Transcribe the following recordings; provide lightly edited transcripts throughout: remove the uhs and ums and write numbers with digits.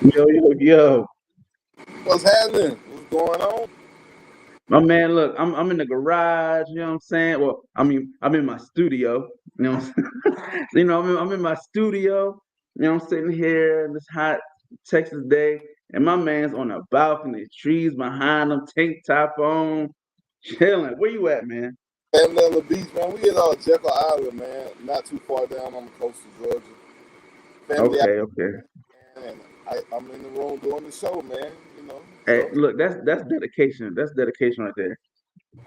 Yo, yo, yo. What's happening? What's going on? My man, look, I'm in the garage, you know what I'm saying? Well, I mean, I'm in my studio, you know what I'm saying? I'm in my studio, you know, I'm sitting here in this hot Texas day, and my man's on the balcony, trees behind him, tank top on, chilling. Where you at, man? Family on the beach, man. We in Jekyll Island, man. Not too far down on the coast of Georgia. Family out Okay, okay. there, and I'm in the room doing the show, man. You know, Hey, so look, that's dedication. That's dedication right there.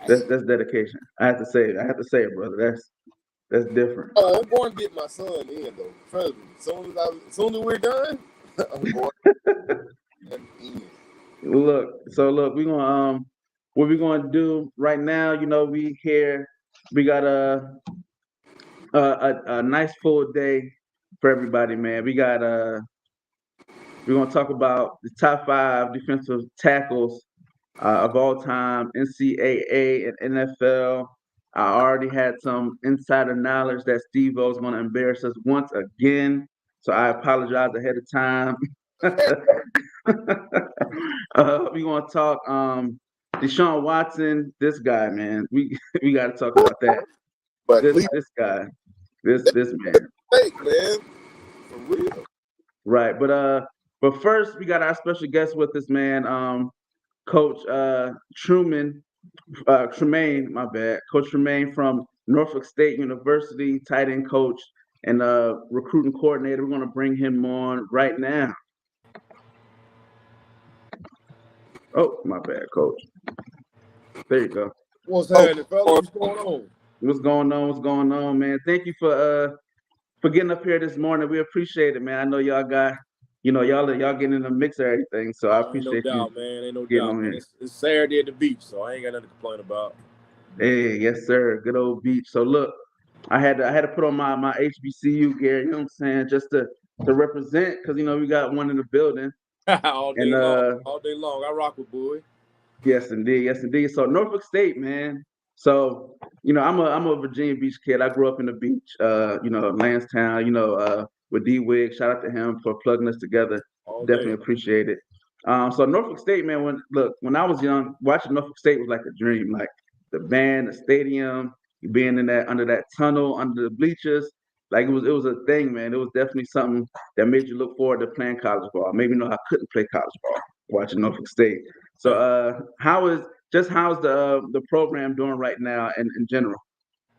That's dedication. I have to say it. I have to say it, brother. That's different. I'm going to get my son in though. Trust me. As soon as we're done, I'm going in. Look, we're gonna what we're gonna do right now, we got a nice full day for everybody, man. We're gonna talk about the top five defensive tackles of all time, NCAA and NFL. I already had some insider knowledge that Steve O is gonna embarrass us once again, so I apologize ahead of time. We're gonna talk Deshaun Watson, this guy, man. We gotta talk about that. But This Cleveland, this guy, this man. fake, man, for real. But first we got our special guest with us, man. Coach Trumaine, my bad. Coach Trumaine from Norfolk State University, tight end coach and recruiting coordinator. We're gonna bring him on right now. Oh, my bad, coach. There you go. What's happening, fellas? What's going on? What's going on? What's going on, man? Thank you for getting up here this morning. We appreciate it, man. I know y'all got, y'all getting in the mix of everything, so I Ain't no appreciate you doubt, man. Ain't no getting doubt, on man. here. It's Saturday at the beach, so I ain't got nothing to complain about. Hey, yes, sir. Good old beach. So look, I had to put on my HBCU gear, you know what I'm saying, just to represent, because we got one in the building. All And day long, all day long. I rock with boy. yes, indeed, yes, indeed. So Norfolk State, man. So I'm a Virginia Beach kid. I grew up in the beach, Lansdowne, with D Wig. Shout out to him for plugging us together. All Definitely day. appreciate it. So Norfolk State, man. When I was young, watching Norfolk State was like a dream. Like the band, the stadium, being in that under that tunnel, under the bleachers. Like it was a thing, man. It was definitely something that made you look forward to playing college ball. Maybe I couldn't play college ball watching Norfolk State. So how's the program doing right now and in general?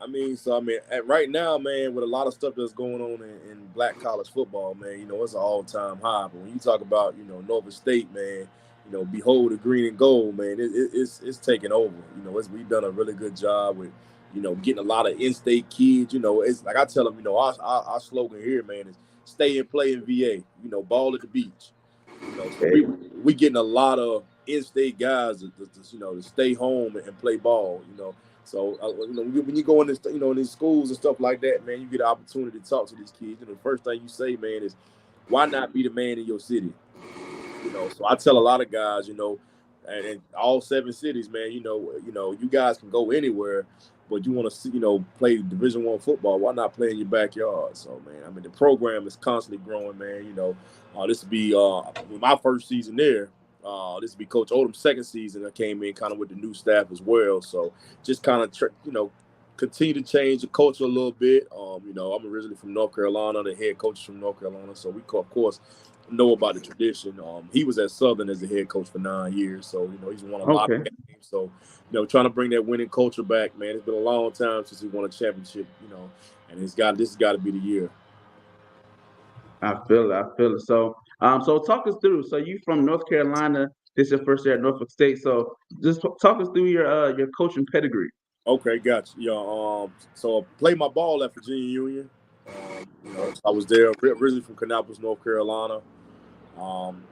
Right now, man, with a lot of stuff that's going on in black college football, man, it's an all-time high. But when you talk about, Nova State, man, behold the green and gold, man, it's taking over. We've done a really good job with, getting a lot of in-state kids. It's like I tell them, our slogan here, man, is stay and play in VA. Ball at the beach. So Hey, we getting a lot of in-state guys to stay home and play ball. So when you go in this, in these schools and stuff like that, man, you get an opportunity to talk to these kids. The first thing you say, man, is why not be the man in your city? So I tell a lot of guys, and all 7 cities, man, you guys can go anywhere, but you want to see, play Division I football. Why not play in your backyard? So, man, the program is constantly growing, man. This will be my first season there. This will be Coach Odom's second season. I came in kind of with the new staff as well. So just kind of, continue to change the culture a little bit. I'm originally from North Carolina. The head coach is from North Carolina. So we, of course, know about the tradition. He was at Southern as the head coach for 9 years. So, he's won a lot okay. of games. So, trying to bring that winning culture back, man. It's been a long time since he won a championship, and this has got to be the year. I feel it. I feel it. So talk us through. So you from North Carolina. This is your first year at Norfolk State. So just talk us through your coaching pedigree. Okay, gotcha. Yeah. So I played my ball at Virginia Union. I was there originally from Kannapolis, North Carolina. Um,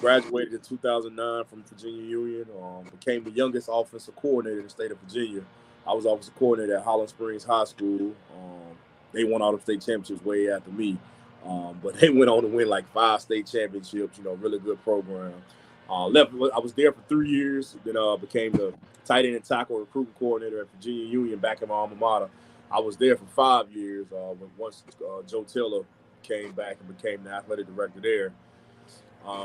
Graduated in 2009 from Virginia Union. Became the youngest offensive coordinator in the state of Virginia. I was offensive coordinator at Holland Springs High School. They won all the state championships way after me. But they went on to win like 5 state championships. Really good program. Left. I was there for 3 years. Then became the tight end and tackle recruiting coordinator at Virginia Union back in my alma mater. I was there for 5 years. Once Joe Taylor came back and became the athletic director there.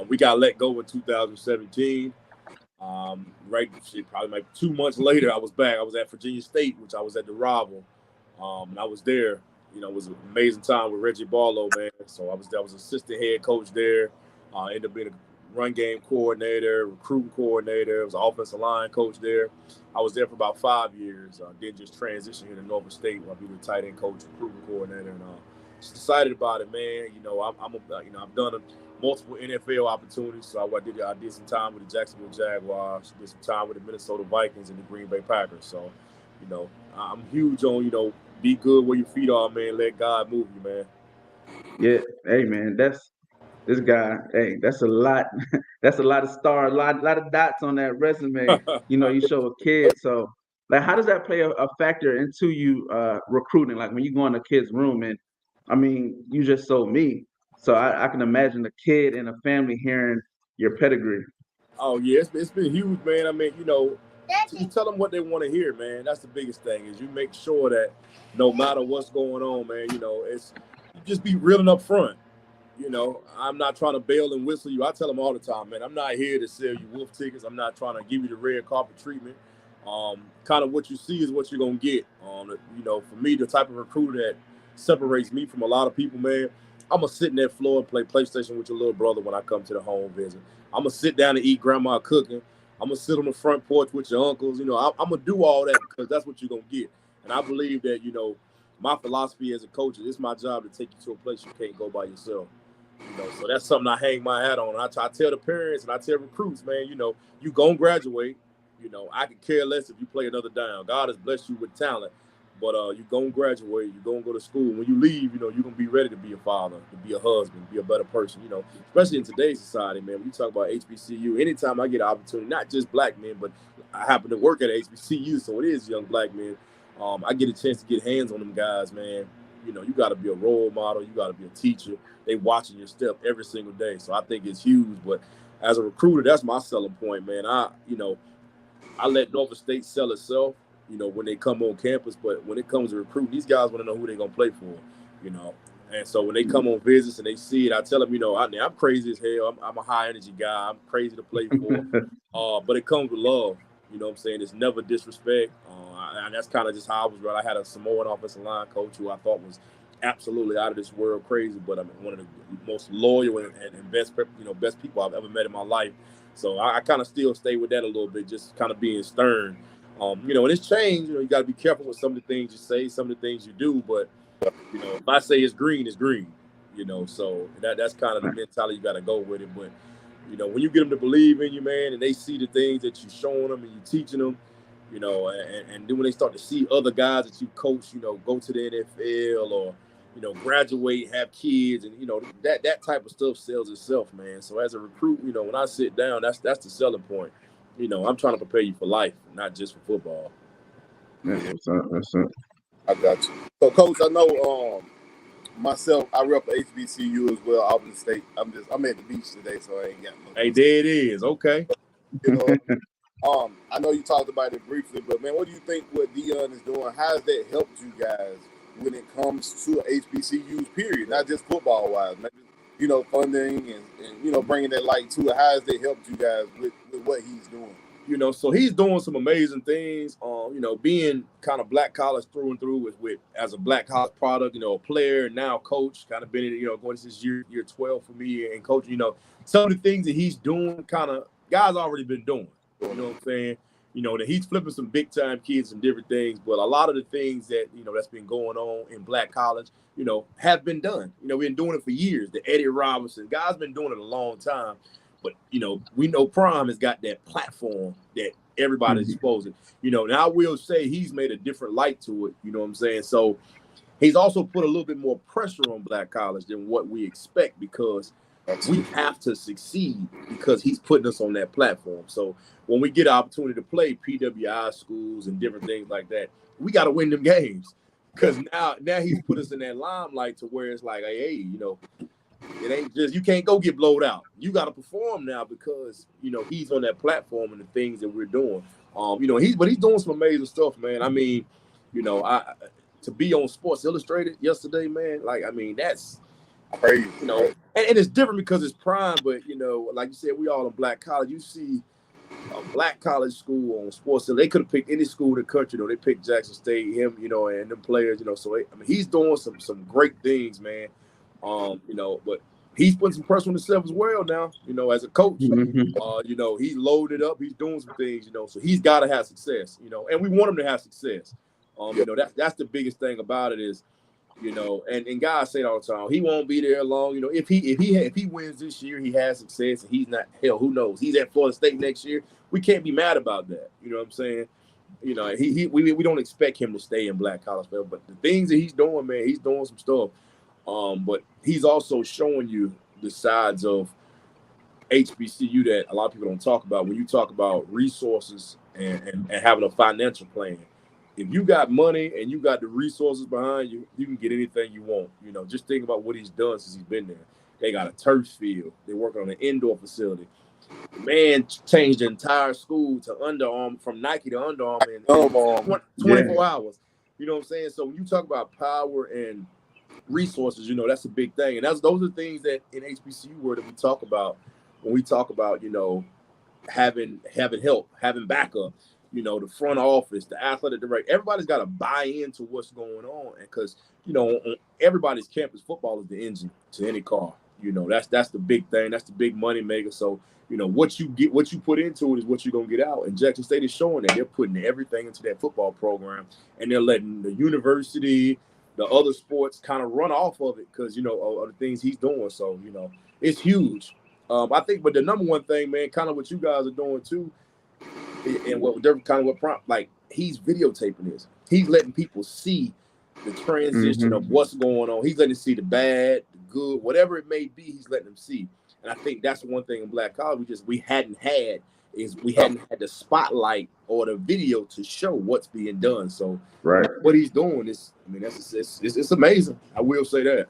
We got let go in 2017. Probably like 2 months later, I was back. I was at Virginia State, which I was at the rival, and I was there. It was an amazing time with Reggie Barlow, man. So I was assistant head coach there. Ended up being a run game coordinator, recruiting coordinator. I was an offensive line coach there. I was there for about 5 years. Then just transitioned here to Nofolk State, where I be the tight end coach, recruiting coordinator, and just excited about it, man. I've done multiple NFL opportunities. So I did some time with the Jacksonville Jaguars, did some time with the Minnesota Vikings and the Green Bay Packers. So, I'm huge on, be good where your feet are, man. Let God move you, man. Yeah, hey man, this guy. Hey, that's a lot. That's a lot of stars, lot of dots on that resume. You show a kid. So, like, how does that play a factor into you recruiting? Like when you go in a kid's room, and I mean, you just sold me. So I can imagine a kid and a family hearing your pedigree. Oh yeah, it's been huge, man. I mean, you tell them what they want to hear, man. That's the biggest thing is you make sure that no matter what's going on, man, it's you just be real and up front. I'm not trying to bail and whistle you. I tell them all the time, man, I'm not here to sell you wolf tickets. I'm not trying to give you the red carpet treatment. Kind of what you see is what you're going to get. For me, the type of recruiter that separates me from a lot of people, man, I'm going to sit in that floor and play PlayStation with your little brother when I come to the home visit. I'm going to sit down and eat grandma cooking. I'm going to sit on the front porch with your uncles. I'm going to do all that because that's what you're going to get. And I believe that, my philosophy as a coach is it's my job to take you to a place you can't go by yourself. So that's something I hang my hat on. I tell the parents and I tell recruits, man, you going to graduate. I could care less if you play another down. God has blessed you with talent, but you're going to graduate. You're going to go to school. When you leave, you're going to be ready to be a father, to be a husband, be a better person, especially in today's society, man. When you talk about HBCU, anytime I get an opportunity, not just black men, but I happen to work at HBCU, so it is young black men. I get a chance to get hands on them guys, man. You got to be a role model. You got to be a teacher. They watching your step every single day. So I think it's huge. But as a recruiter, that's my selling point, man. I let Nofolk State sell itself, when they come on campus. But when it comes to recruiting, these guys want to know who they're going to play for, And so when they come on visits and they see it, I tell them, I'm crazy as hell. I'm a high energy guy. I'm crazy to play for. But it comes with love. You know what I'm saying? It's never disrespect. And that's kind of just how I was brought. I had a Samoan offensive line coach who I thought was absolutely out of this world crazy, but I mean, one of the most loyal and best people I've ever met in my life. So I kind of still stay with that a little bit, just kind of being stern. And it's changed. You got to be careful with some of the things you say, some of the things you do. But, if I say it's green, it's green. So that's kind of the mentality you got to go with it. But, when you get them to believe in you, man, and they see the things that you're showing them and you're teaching them, and then when they start to see other guys that you coach, go to the NFL or, graduate, have kids, and, that type of stuff sells itself, man. So as a recruit, when I sit down, that's the selling point. I'm trying to prepare you for life, not just for football. That's what's up. I got you. So, Coach, I know myself, I rep HBCU as well, Albany State. I'm at the beach today, so I ain't got no. Hey, there it is. Okay. I know you talked about it briefly, but man, what do you think what Deion is doing? How has that helped you guys when it comes to HBCUs, period? Not just football wise, maybe, funding and bringing that light to it. How has that helped you guys with what he's doing? So he's doing some amazing things. Being kind of black college through and through with as a black college product, a player, now coach, kind of been in, going to this year 12 for me and coaching, some of the things that he's doing kind of guys already been doing. You know what I'm saying? That he's flipping some big time kids and different things, but a lot of the things that, that's been going on in black college, have been done. We've been doing it for years. The Eddie Robinson guys been doing it a long time, but, we know Prime has got that platform that everybody's exposing, and I will say he's made a different light to it. You know what I'm saying? So he's also put a little bit more pressure on black college than what we expect because we have to succeed because he's putting us on that platform. So when we get an opportunity to play PWI schools and different things like that, we got to win them games because now he's put us in that limelight to where it's like, hey, it ain't just you can't go get blowed out. You got to perform now because he's on that platform and the things that we're doing. He's doing some amazing stuff, man. I mean, to be on Sports Illustrated yesterday, man. Like, I mean, that's crazy. and it's different because it's prime. But like you said, we all in black college. You see a black college school on sports, so they could have picked any school in the country. They picked Jackson State, him, and them players. So he's doing some great things, man. But he's putting some pressure on himself as well now. As a coach, he's loaded up. He's doing some things. So he's got to have success. And we want him to have success. That's the biggest thing about it is, and guys say it all the time. He won't be there long. If he wins this year, he has success, and he's not. Hell, who knows? He's at Florida State next year. We can't be mad about that. You know what I'm saying? We don't expect him to stay in black college, but the things that he's doing, man, he's doing some stuff. But he's also showing you the sides of HBCU that a lot of people don't talk about. When you talk about resources and having a financial plan, if you got money and you got the resources behind you, you can get anything you want. Just think about what he's done since he's been there. They got a turf field. They're working on an indoor facility. The man changed the entire school to Under Armour, from Nike to Under Armour in 24 hours. You know what I'm saying? So when you talk about power and resources, that's a big thing. And those are things that in HBCU world that we talk about when we talk about, having help, having backup. The front office, the athletic director, everybody's got to buy into what's going on. And because, on everybody's campus, football is the engine to any car. That's the big thing. That's the big money maker. So, what you put into it is what you're going to get out. And Jackson State is showing that they're putting everything into that football program, and they're letting the university, the other sports kind of run off of it because, of the things he's doing. So, it's huge. I think, but the number one thing, man, kind of what you guys are doing too, and what prompt, like he's videotaping this. He's letting people see the transition of what's going on. He's letting them see the bad, the good, whatever it may be. He's letting them see. And I think that's one thing in black college we hadn't had the spotlight or the video to show what's being done. So what he's doing is, it's amazing. I will say that.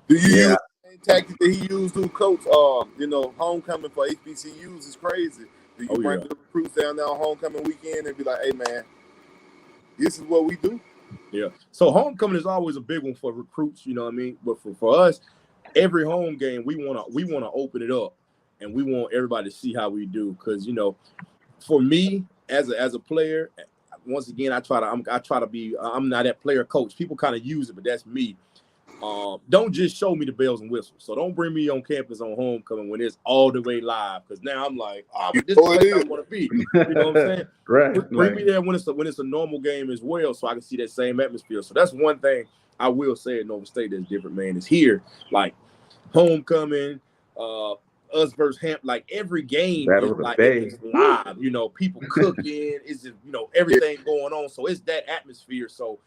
Do you use the same tactic that he used to coach? Homecoming for HBCUs is crazy. Do you bring the recruits down there on homecoming weekend and be like, hey, man, this is what we do? Yeah. So homecoming is always a big one for recruits, you know what I mean? But for us, every home game, we want to open it up, and we want everybody to see how we do. Because, for me as a player, once again, I try to be, I'm not that player coach. People kind of use it, but that's me. Don't just show me the bells and whistles. So don't bring me on campus on homecoming when it's all the way live, because now I'm like, but this is what I want to be. You know what I'm saying? Bring me there when it's a normal game as well, so I can see that same atmosphere. So that's one thing I will say at Nofolk State that's different, man. Is here, like homecoming, us versus Hamp, like every game is like it's live. People cooking, it's just everything going on. So it's that atmosphere. So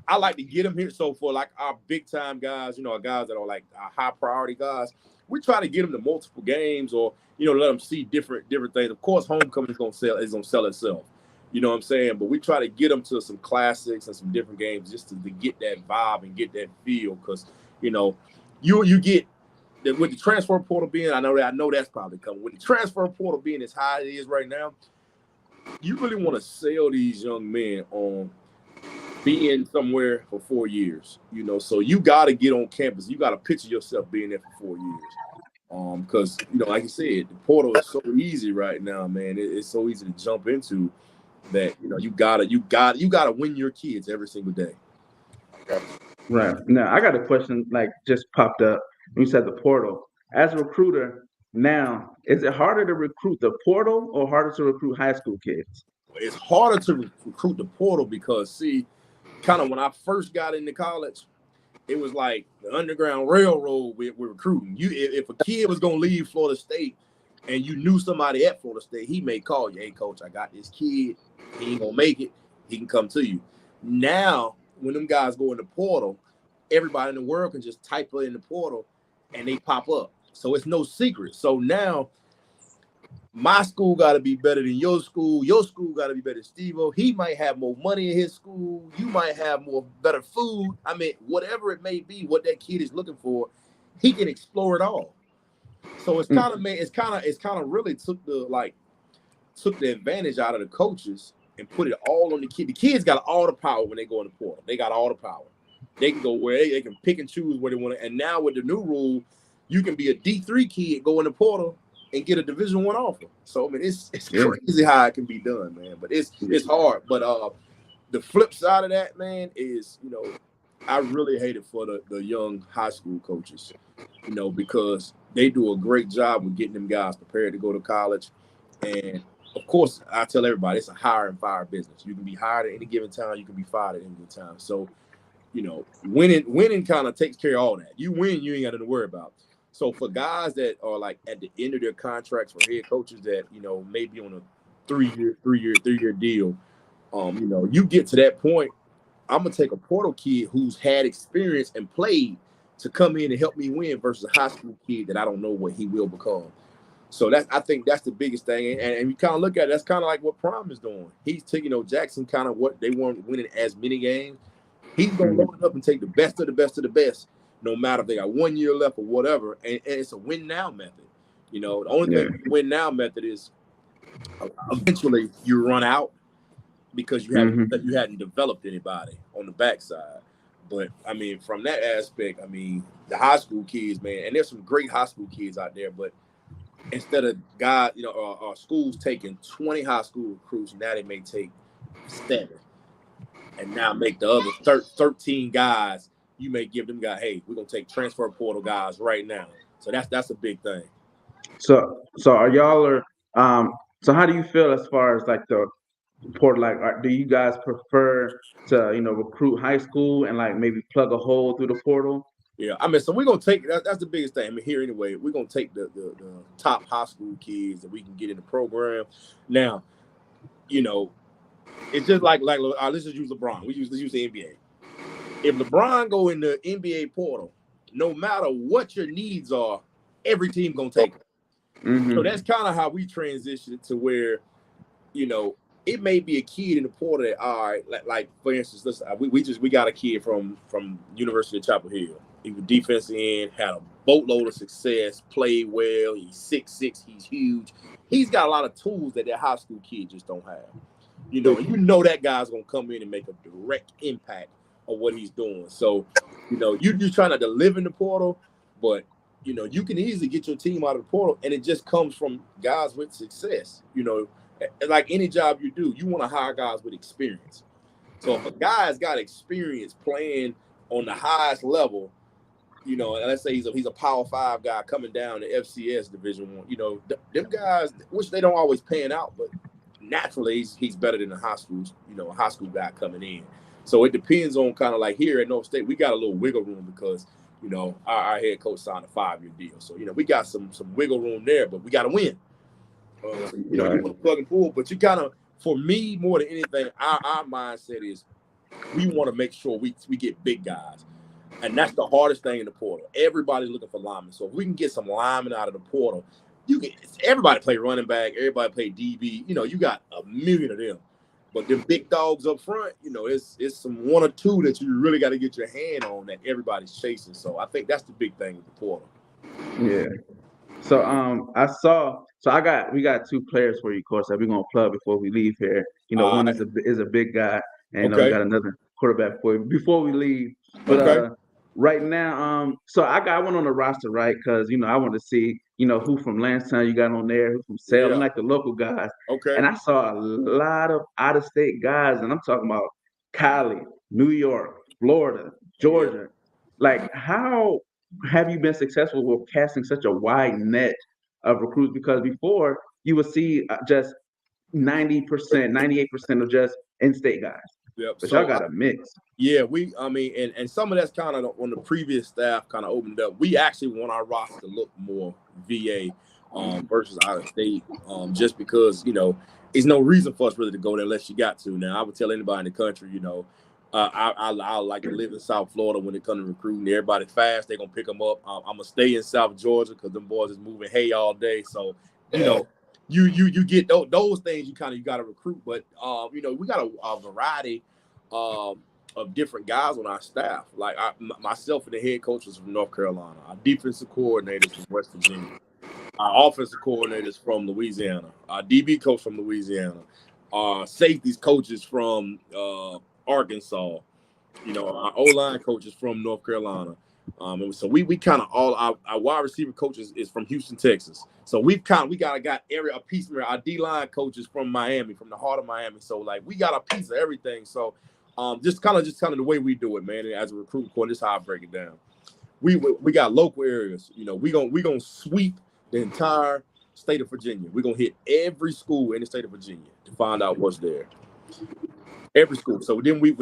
I like to get them here. So for like our big time guys, our guys that are like our high priority guys, we try to get them to multiple games or let them see different things. Of course, homecoming is gonna sell itself. You know what I'm saying? But we try to get them to some classics and some different games just to get that vibe and get that feel. Because you get with the transfer portal being, I know that's probably coming. With the transfer portal being as high as it is right now, you really want to sell these young men on being somewhere for 4 years, so you got to get on campus. You got to picture yourself being there for 4 years. Because, like you said, the portal is so easy right now, man. It's so easy to jump into that, you gotta win your kids every single day. Right. Now, I got a question just popped up. You said the portal. As a recruiter now, is it harder to recruit the portal or harder to recruit high school kids? It's harder to recruit the portal because, see, kind of when I first got into college, it was like the Underground Railroad with recruiting. If a kid was going to leave Florida State and you knew somebody at Florida State, he may call you, hey, coach, I got this kid. He ain't going to make it. He can come to you. Now, when them guys go in the portal, everybody in the world can just type it in the portal and they pop up. So it's no secret. So now, my school got to be better than your school. Your school got to be better than Steve-O. He might have more money in his school. You might have better food. Whatever it may be, what that kid is looking for, he can explore it all. So it's kind of really took the advantage out of the coaches and put it all on the kid. The kids got all the power when they go in the portal. They got all the power. They can go where they can pick and choose where they want to. And now with the new rule, you can be a D3 kid, go in the portal and get a Division I offer. So I mean, it's crazy how it can be done, man. But it's hard. But the flip side of that, man, is, you know, I really hate it for the young high school coaches, you know, because they do a great job with getting them guys prepared to go to college. And of course, I tell everybody, it's a hire and fire business. You can be hired at any given time. You can be fired at any given time. So, you know, winning kind of takes care of all that. You win, you ain't got nothing to worry about. So for guys that are like at the end of their contracts, for head coaches that, you know, maybe on a three-year deal, you know, you get to that point, I'm gonna take a portal kid who's had experience and played to come in and help me win versus a high school kid that I don't know what he will become. So I think that's the biggest thing. And you kind of look at it, that's kind of like what Prime is doing. He's taking, you know, Jackson kind of what they weren't winning as many games. He's gonna load it up and take the best of the best of the best, no matter if they got 1 year left or whatever. And it's a win now method. You know, the only thing with the win now method is eventually you run out because you hadn't developed anybody on the backside. But I mean, from that aspect, I mean, the high school kids, man, and there's some great high school kids out there, but instead of God, you know, our schools taking 20 high school recruits, now they may take 7, and now make the other 13 guys. You may give them guys, hey, we're gonna take transfer portal guys right now. So that's a big thing. So are y'all so how do you feel as far as like the portal? Like, do you guys prefer to, you know, recruit high school and like maybe plug a hole through the portal? Yeah, I mean, so we're gonna take that's the biggest thing. I mean, here anyway, we're gonna take the top high school kids that we can get in the program. Now, you know, it's just like let's just use LeBron. Let's use the NBA. If LeBron go in the NBA portal, no matter what your needs are, every team gonna take it. So that's kind of how we transition to where, you know, it may be a kid in the portal that, all right, like for instance, listen, we got a kid from University of Chapel Hill. He was defensive end, had a boatload of success, played well. He's 6'6", he's huge. He's got a lot of tools that high school kid just don't have. You know that guy's gonna come in and make a direct impact on what he's doing. So, you know, you're trying not to live in the portal, but you know, you can easily get your team out of the portal, and it just comes from guys with success. You know, like any job you do, you want to hire guys with experience. So if a guy's got experience playing on the highest level, you know, and let's say he's a Power 5 guy coming down to FCS Division I, you know, them guys, which they don't always pan out, but naturally he's better than a high school guy coming in. So it depends on kind of like here at Norfolk State, we got a little wiggle room because, you know, our head coach signed a 5-year deal. So, you know, we got some wiggle room there, but we got to win. You know, you want to plug and pull, but you kind of, for me, more than anything, our mindset is we want to make sure we get big guys. And that's the hardest thing in the portal. Everybody's looking for linemen. So if we can get some linemen out of the portal, everybody play running back, everybody play DB. You know, you got a million of them. But them big dogs up front, you know, it's some 1 or 2 that you really got to get your hand on that everybody's chasing. So I think that's the big thing with the portal. Yeah. So we got 2 players for you, of course, that we're gonna plug before we leave here. You know, one is a big guy, and we got another quarterback for you before we leave. But right now, so I got one on the roster, right? Because, you know, I want to see, you know, who from Lansing you got on there, who from Salem, like the local guys. Okay. And I saw a lot of out-of-state guys, and I'm talking about Cali, New York, Florida, Georgia. Like, how have you been successful with casting such a wide net of recruits? Because before you would see just 90%, 98% of just in-state guys. Yep. But y'all got a mix. Yeah, and some of that's kind of on the previous staff kind of opened up. We actually want our roster to look more VA versus out of state, just because, you know, there's no reason for us really to go there unless you got to. Now, I would tell anybody in the country, you know, I like to live in South Florida when it comes to recruiting. Everybody fast, they're going to pick them up. I'm going to stay in South Georgia because them boys is moving hay all day. So, you know, you get those things you got to recruit. But, you know, we got a variety of different guys on our staff. Like myself and the head coaches from North Carolina, our defensive coordinators from West Virginia, our offensive coordinators from Louisiana, our DB coach from Louisiana, our safeties coaches from Arkansas, you know, our O-line coaches from North Carolina. And so we kind of all our wide receiver coaches is from Houston, Texas. So we got a piece of our D-line coaches from Miami, from the heart of Miami. So like we got a piece of everything. So just kind of the way we do it, man. And as a recruiting coordinator, this is how I break it down. We got local areas. You know, we gonna sweep the entire state of Virginia. We're gonna hit every school in the state of Virginia to find out what's there. Every school. So then we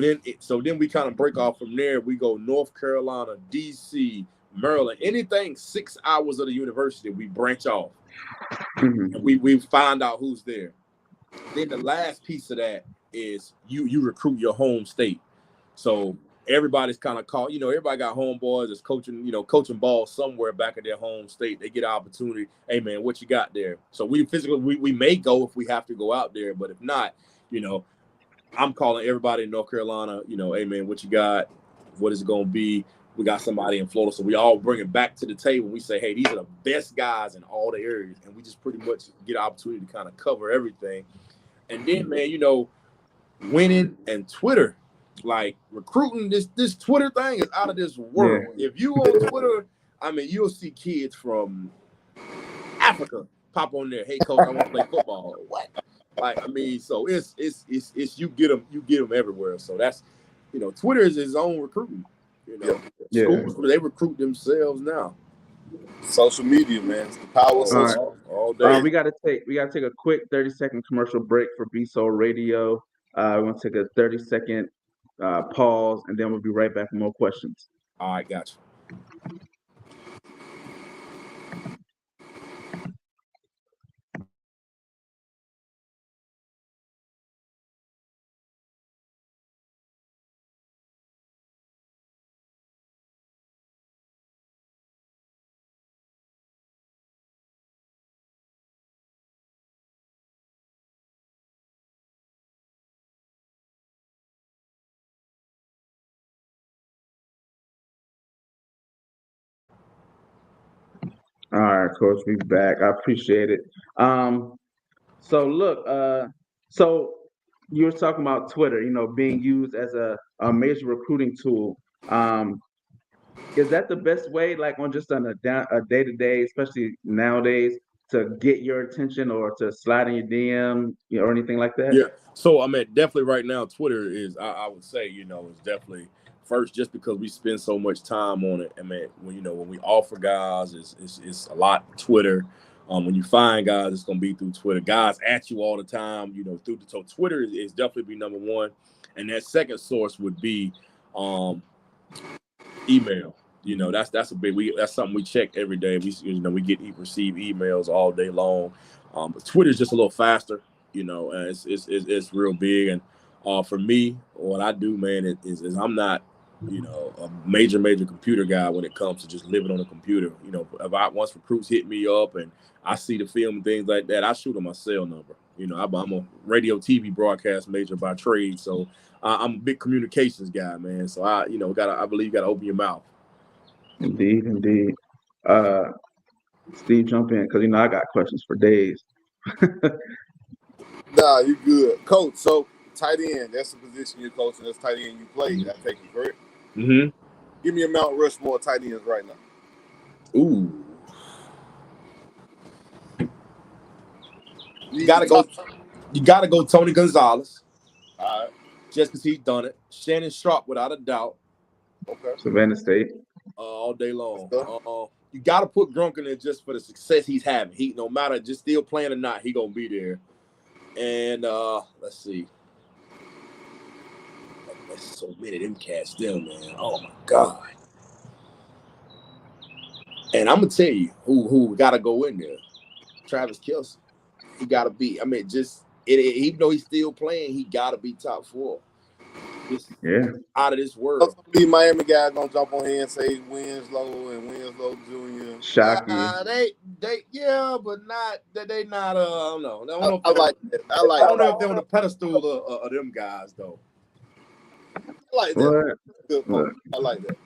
kind of break off from there. We go North Carolina, DC, Maryland, anything 6 hours of the university, we branch off. Mm-hmm. And we find out who's there. Then the last piece of that is you recruit your home state. So everybody's kind of called, everybody got homeboys that's coaching ball somewhere back in their home state. They get an opportunity. Hey man, what you got there? So we may go if we have to go out there, but if not, I'm calling everybody in North Carolina, hey, man, what you got? What is it going to be? We got somebody in Florida. So we all bring it back to the table. We say, hey, these are the best guys in all the areas. And we just pretty much get an opportunity to kind of cover everything. And then, man, winning and Twitter, like recruiting, this Twitter thing is out of this world. Yeah. If you on Twitter, I mean, you'll see kids from Africa pop on there. Hey, coach, I want to play football. What? Like, I mean, so it's you get them everywhere. So that's, Twitter is his own recruiting. Schools, they recruit themselves now. Social media, man, it's the power of social all day. We gotta take a quick 30-second commercial break for BSO Radio. We're gonna take a 30-second pause, and then we'll be right back with more questions. All right, gotcha. All right, Coach, we back. I appreciate it. So look, so you were talking about Twitter, being used as a major recruiting tool. Is that the best way, like on just a day-to-day, especially nowadays, to get your attention or to slide in your DM, or anything like that? Yeah. So I mean, definitely right now, Twitter is, I would say, is definitely first, just because we spend so much time on it. I mean, when we offer guys, it's a lot Twitter. When you find guys, it's gonna be through Twitter. Guys at you all the time, so Twitter is definitely be number one, and that second source would be email. That's a big. That's something we check every day. We receive emails all day long. But Twitter is just a little faster. And it's real big. And for me, what I do, man, is I'm not, a major computer guy when it comes to just living on a computer. Once recruits hit me up and I see the film and things like that, I shoot them my cell number. I'm a radio TV broadcast major by trade, so I'm a big communications guy, man. So I believe you gotta open your mouth. Indeed. Steve, jump in, because I got questions for days. Nah, you good, Coach. So tight end, that's the position you're coaching. That's tight end you play. I take you, correct? Mm-hmm. Give me a Mount Rushmore tight ends right now. Ooh. You gotta go Tony Gonzalez. All right. Just because he's done it. Shannon Sharp, without a doubt. Okay. Savannah State. All day long. You got to put Gronk in there just for the success he's having. He, no matter just still playing or not, he gonna be there. And let's see. There's so many of them cats still, man. Oh my God. And I'm gonna tell you who got to go in there. Travis Kelce. He got to be. I mean, even though he's still playing, he got to be top 4. Out of this world. The Miami guy gonna jump on here and say Winslow and Winslow Jr. Shocky. They but not that they not. I don't know. I like that. I don't know if they're on the pedestal of them guys though. I like that. Good point. I like that.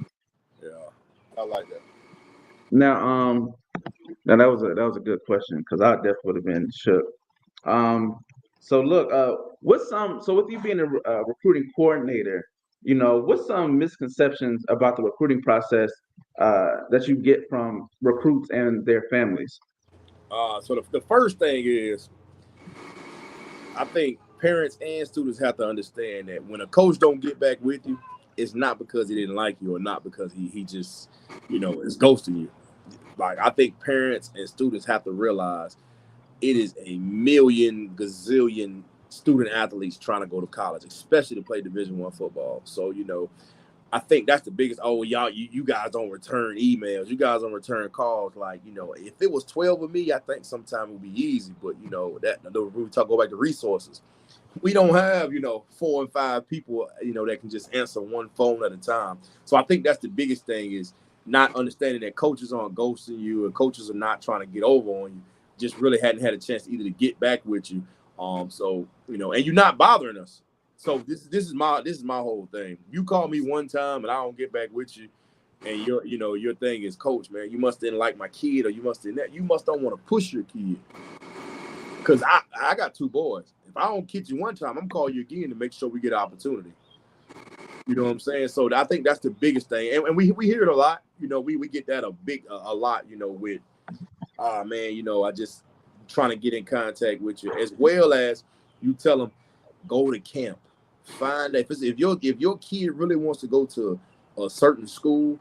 Yeah, I like that. Now, that was a good question, because I definitely would have been shook. So look, with you being a recruiting coordinator, what's some misconceptions about the recruiting process that you get from recruits and their families? So the first thing is, I think parents and students have to understand that when a coach don't get back with you, it's not because he didn't like you or not because he just, is ghosting you. Like, I think parents and students have to realize it is a million gazillion student athletes trying to go to college, especially to play Division I football. So, I think that's the biggest. Oh, y'all, you guys don't return emails. You guys don't return calls. Like, if it was 12 of me, I think sometime it would be easy. But we go back to resources. We don't have 4 and 5 people that can just answer one phone at a time. So I think that's the biggest thing is not understanding that coaches aren't ghosting you and coaches are not trying to get over on you. Just really hadn't had a chance either to get back with you. So and you're not bothering us. So this is my whole thing. You call me one time and I don't get back with you, and your thing is, coach, man, you must didn't like my kid, or you must don't want to push your kid. Because I got 2 boys. If I don't get you one time, I'm calling you again to make sure we get an opportunity. You know what I'm saying? So I think that's the biggest thing, and we hear it a lot. We get that a lot. With man, I just trying to get in contact with you, as well as you tell them go to camp. Find that if your kid really wants to go to a certain school,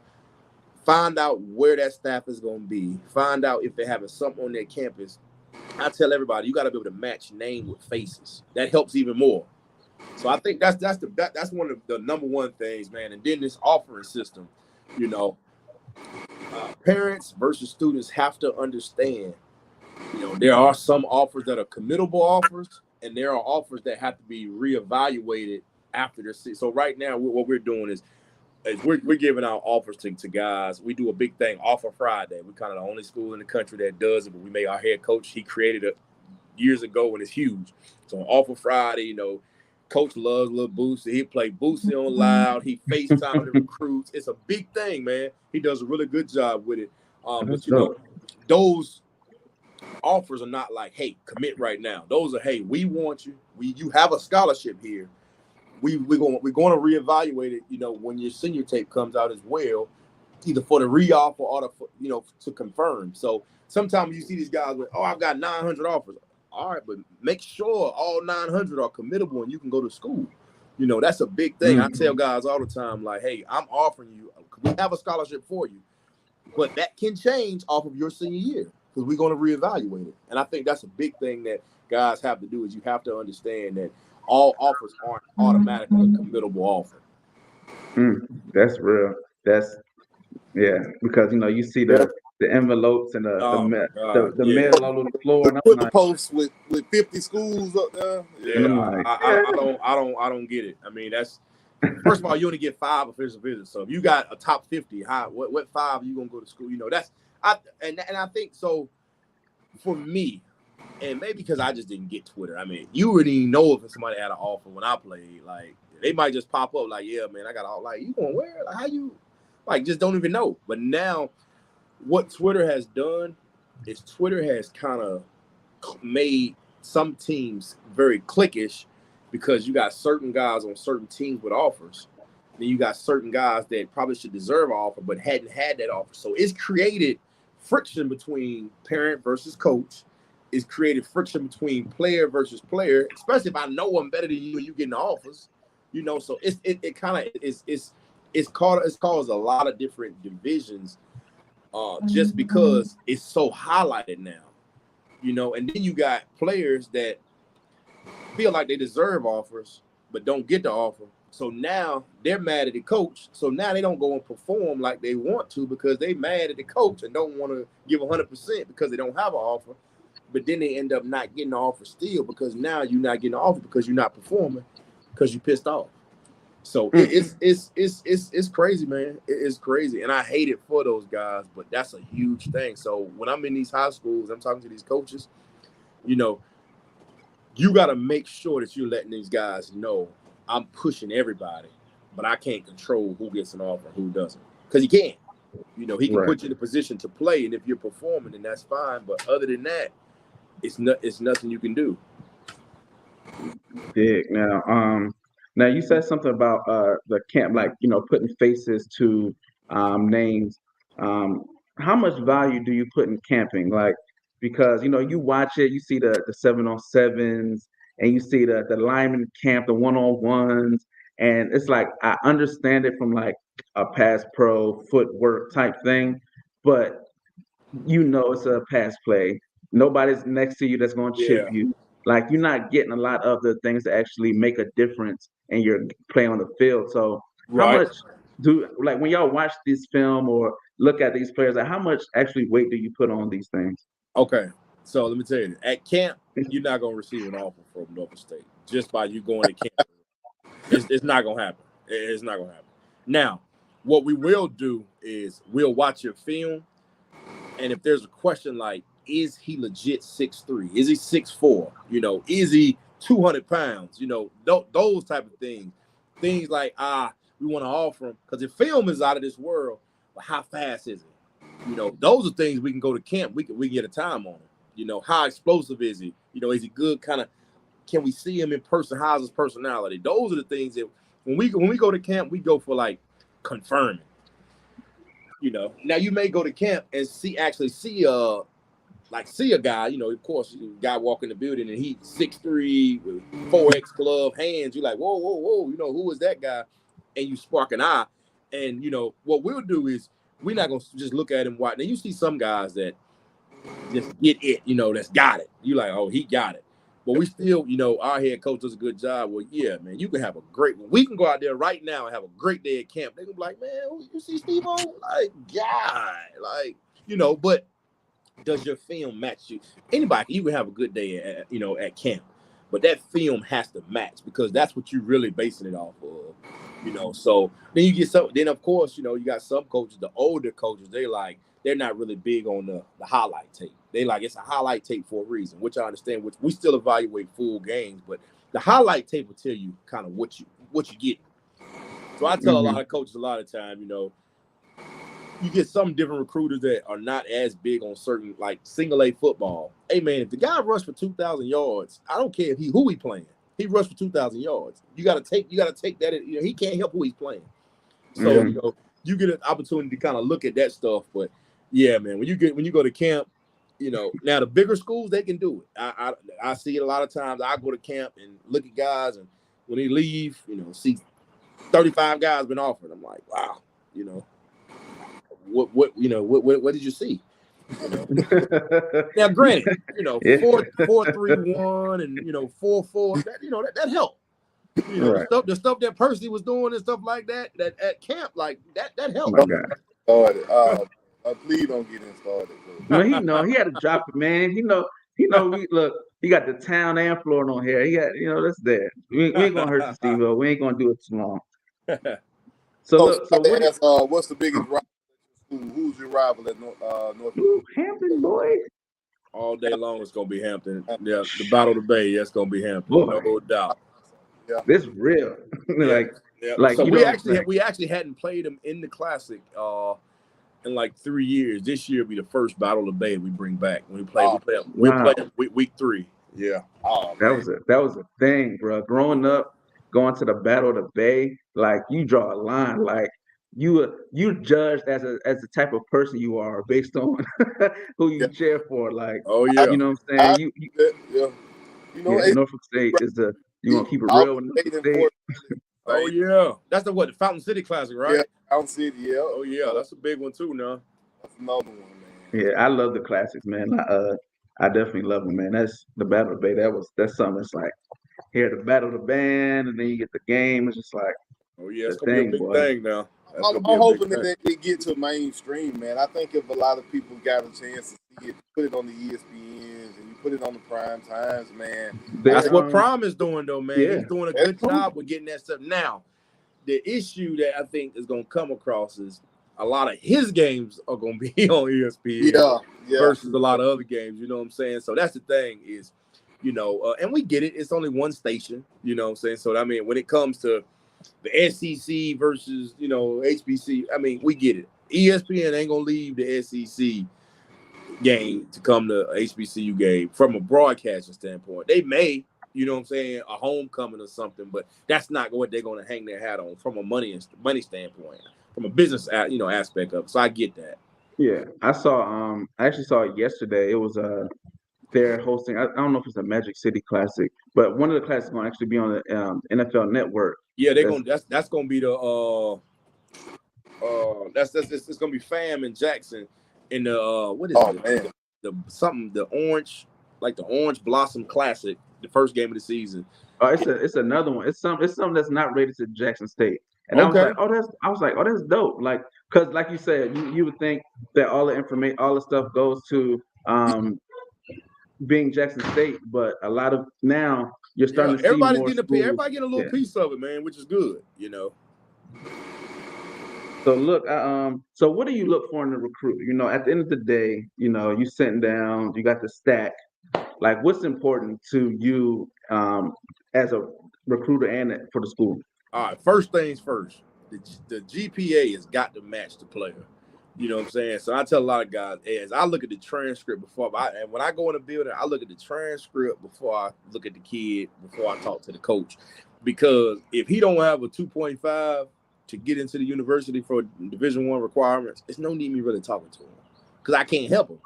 find out where that staff is going to be. Find out if they're having something on their campus. I tell everybody, you got to be able to match name with faces. That helps even more. So I think that's one of the number one things, man. And then this offering system, parents versus students have to understand. There are some offers that are committable offers, and there are offers that have to be reevaluated after their season. So right now, what we're doing is we're giving out offers to guys. We do a big thing, Offer Friday. We're kind of the only school in the country that does it, but we made our head coach. He created it years ago, and it's huge. So on Offer Friday, coach loves little Boosie. He play Boosie on loud. He FaceTime the recruits. It's a big thing, man. He does a really good job with it. But those offers are not like, hey, commit right now. Those are, hey, we want you. You have a scholarship here. We're going to reevaluate it, when your senior tape comes out as well, either for the re-offer or to confirm. So sometimes you see these guys with, I've got 900 offers. All right, but make sure all 900 are committable and you can go to school. That's a big thing. I tell guys all the time, like, hey, I'm offering you, we have a scholarship for you, but that can change off of your senior year because we're going to reevaluate it. And I think that's a big thing that guys have to do is you have to understand that all offers aren't automatically a committable offer. That's real. Because you see the envelopes and the mail all over the floor, and put the posts with 50 schools up there. Yeah, I don't get it. I mean, that's first of all, you only get 5 official visits. So if you got a top 50, what 5 are you gonna go to school? I think so. For me, and maybe because I just didn't get Twitter. I mean, you wouldn't even know if somebody had an offer when I played. Like, they might just pop up like, yeah, man, I got all, like, you going where? Like, how you, like, just don't even know. But now what Twitter has done is Twitter has kind of made some teams very cliquish because you got certain guys on certain teams with offers. Then you got certain guys that probably should deserve an offer but hadn't had that offer. So it's created friction between parent versus coach. It's created friction between player versus player, especially if I know I'm better than you and you getting the offers. So it kind of it's caused a lot of different divisions just because it's so highlighted now. And then you got players that feel like they deserve offers but don't get the offer. So now they're mad at the coach. So now they don't go and perform like they want to because they mad at the coach and don't want to give 100% because they don't have an offer. But then they end up not getting the offer still because now you're not getting the offer because you're not performing because you pissed off. So it's crazy, man. It's crazy. And I hate it for those guys, but that's a huge thing. So when I'm in these high schools, I'm talking to these coaches, you got to make sure that you're letting these guys know I'm pushing everybody, but I can't control who gets an offer, who doesn't. Because he can't. He can put you in a position to play, and if you're performing, then that's fine. But other than that, it's nothing you can do. Big. Now Now you said something about the camp, like putting faces to names. Um, how much value do you put in camping? Like, because you watch it, you see the 7-on-7s, and you see the lineman camp, the 1-on-1s, and it's like I understand it from like a pass pro footwork type thing, but it's a pass play. Nobody's next to you that's going to chip Yeah. you. Like you're not getting a lot of the things that actually make a difference in your play on the field. So how Right. much like when y'all watch this film or look at these players, like how much actually weight do you put on these things? Okay. So let me tell you, at camp, you're not gonna receive an offer from Nofolk State just by you going to camp. It's not gonna happen. It's not gonna happen. Now, what we will do is we'll watch your film, and if there's a question like, is he legit 6'3"? Is he 6'4"? Is he 200 pounds? Those type of things. Things like, we want to offer him because the film is out of this world, but how fast is he? Those are things we can go to camp. We can get a time on him. How explosive is he? Is he good? Kind of, can we see him in person? How's his personality? Those are the things that when we go to camp, we go for like confirming. Now you may go to camp and see a guy, of course, guy walk in the building and he's 6'3" with 4X glove hands. You're like, whoa, who is that guy? And you spark an eye. And what we'll do is we're not gonna just look at him watch. Now you see some guys that just get it, that's got it. You like, oh, he got it. But we still, our head coach does a good job. Well, yeah, man, you can have a great one. We can go out there right now and have a great day at camp. They can be like, man, you see Steve-O? Like, God, but does your film match you? Anybody, you can have a good day at camp, but that film has to match because that's what you're really basing it off of. So then you get some. Then of course, you got some coaches, the older coaches, they're not really big on the highlight tape. They like it's a highlight tape for a reason, which I understand. Which we still evaluate full games, but the highlight tape will tell you kind of what you get. So I tell a lot of coaches a lot of time, you get some different recruiters that are not as big on certain like single A football. Hey man, if the guy rushed for 2,000 yards, I don't care who he playing. He rushed for 2,000 yards. You gotta take that. He can't help who he's playing. So you get an opportunity to kind of look at that stuff. But yeah, man, when you go to camp, now the bigger schools they can do it. I see it a lot of times. I go to camp and look at guys, and when they leave, see 35 guys been offered. I'm like, wow, what did you see? Now, granted, Yeah. 4-3-1 and 4-4. That helped. Right. the stuff that Percy was doing and stuff like that at camp, like that Oh helped. my God. Started. Please don't get him started. No, he had to drop it, man. We look. He got the town and Florida on here. He got, that's there. We ain't gonna hurt you, Steve-O. We ain't gonna do it too long. So So look, so somebody asked, what's the biggest rival at your school? Who's your rival at North? Hampton boy. All day long, it's gonna be Hampton. Yeah, the Battle of the Bay, that's gonna be Hampton, Boy. no doubt. Yeah, this real. Like so we actually hadn't played them in the Classic in like 3 years. This year will be the first Battle of the Bay we bring back. When we play week 3. Yeah. Oh, that was a thing, bro. Growing up, going to the Battle of the Bay, like you draw a line, like you judged as the type of person you are based on who you cheer for. Like, oh yeah, you know what I'm saying? Norfolk State is you want to keep it real with Norfolk State. Oh yeah, that's the Fountain City Classic, right? Yeah, Fountain City. Yeah. Oh yeah, that's a big one too. Now that's another one, man. Yeah, I love the classics, man. I definitely love them, man. That's the Battle of the Bay. That's something. That's like here the Battle of the Band, and then you get the game. It's just like, oh yeah, it's gonna be a big thing now. I'm hoping that they get to mainstream, man. I think if a lot of people got a chance to see it, put it on the ESPNs and you put it on the prime times, man. That's what Prime is doing, though, man. Yeah. He's doing a good job with getting that stuff. Now, the issue that I think is going to come across is a lot of his games are going to be on ESPN versus a lot of other games. You know what I'm saying? So that's the thing is, and we get it. It's only one station. You know what I'm saying? So I mean, when it comes to the SEC versus, HBCU, I mean, we get it. ESPN ain't going to leave the SEC game to come to HBCU game from a broadcasting standpoint. They may, you know what I'm saying, a homecoming or something, but that's not what they're going to hang their hat on from a money standpoint, from a business, aspect of it. So I get that. Yeah, I actually saw it yesterday. It was they're hosting. I don't know if it's a Magic City Classic, but one of the classes going to actually be on the NFL Network. Yeah, that's going to be the it's going to be Fam and Jackson in the what is it? Man. The orange blossom classic, the first game of the season. It's another one. It's something that's not rated to Jackson State, and Okay. I was like, oh, that's dope. Like, because like you said, you would think that all the information, all the stuff goes to being Jackson State, but a lot of now you're starting to see everybody's more getting schools. everybody getting a little piece of it, man, which is good, So look, so what do you look for in a recruit? At the end of the day, you sitting down, you got the stack. Like, what's important to you as a recruiter and for the school? All right, first things first. The GPA has got to match the player. You know what I'm saying? So I tell a lot of guys, as I look at the transcript and when I go in the building, I look at the transcript before I look at the kid, before I talk to the coach. Because if he don't have a 2.5 to get into the university for Division I requirements, it's no need me really talking to him because I can't help him.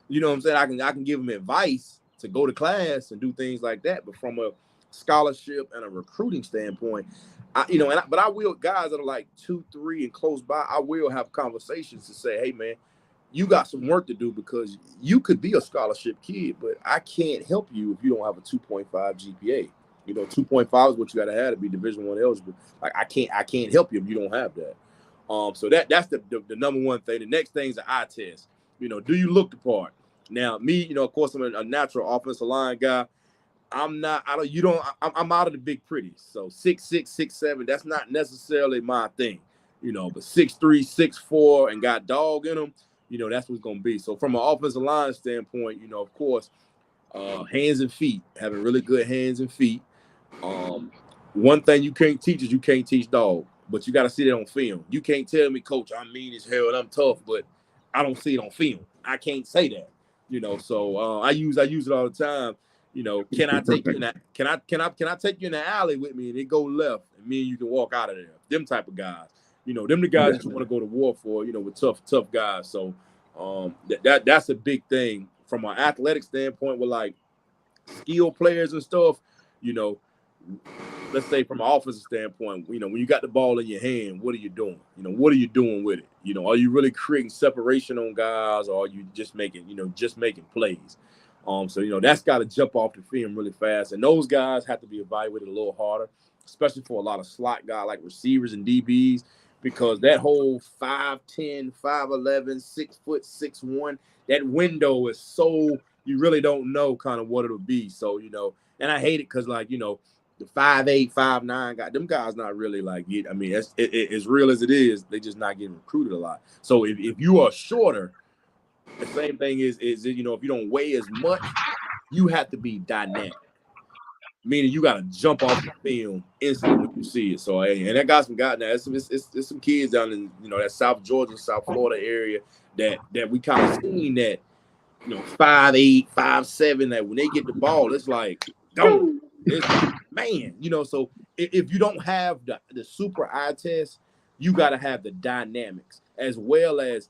You know what I'm saying? I can give him advice to go to class and do things like that, but from a scholarship and a recruiting standpoint, but I will, guys that are like 2, 3 and close by, I will have conversations to say, hey man, you got some work to do because you could be a scholarship kid, but I can't help you if you don't have a 2.5 GPA. 2.5 is what you got to have to be Division I eligible. Like I can't help you if you don't have that. So that's the number one thing. The next thing is the eye test. Do you look the part? Now, me, of course, I'm a natural offensive line guy. I'm out of the big pretties. So 6'6", 6'7", that's not necessarily my thing. But 6'3", 6'4", and got dog in them, that's what's gonna be. So from an offensive line standpoint, of course, hands and feet, having really good hands and feet. One thing you can't teach is you can't teach dog, but you got to see that on film. You can't tell me, coach, I'm mean as hell and I'm tough, but I don't see it on film. I can't say that. So I use it all the time. Can I take you in that? Can I take you in the alley with me and it go left and me and you can walk out of there? Them type of guys. Them the guys that you want to go to war for. With tough guys. So that's a big thing from an athletic standpoint with like skill players and stuff. Let's say from an offensive standpoint, when you got the ball in your hand, what are you doing? What are you doing with it? Are you really creating separation on guys, or are you just making plays? So that's got to jump off the film really fast, and those guys have to be evaluated a little harder, especially for a lot of slot guys like receivers and DBs, because that whole 5'10", 5'11", 6 foot 6'1", that window is so you really don't know kind of what it'll be. So and I hate it because the 5'8", 5'9" guy, them guys not really like it. I mean, as real as it is, they just not getting recruited a lot. So if you are shorter, the same thing is if you don't weigh as much, you have to be dynamic. Meaning you got to jump off the film instantly when you see it. So and that got some guys now. It's some kids down in that South Georgia, South Florida area that we kind of seen that 5'8", 5'7", that when they get the ball, it's like go. Man, so if you don't have the super eye test, you got to have the dynamics, as well as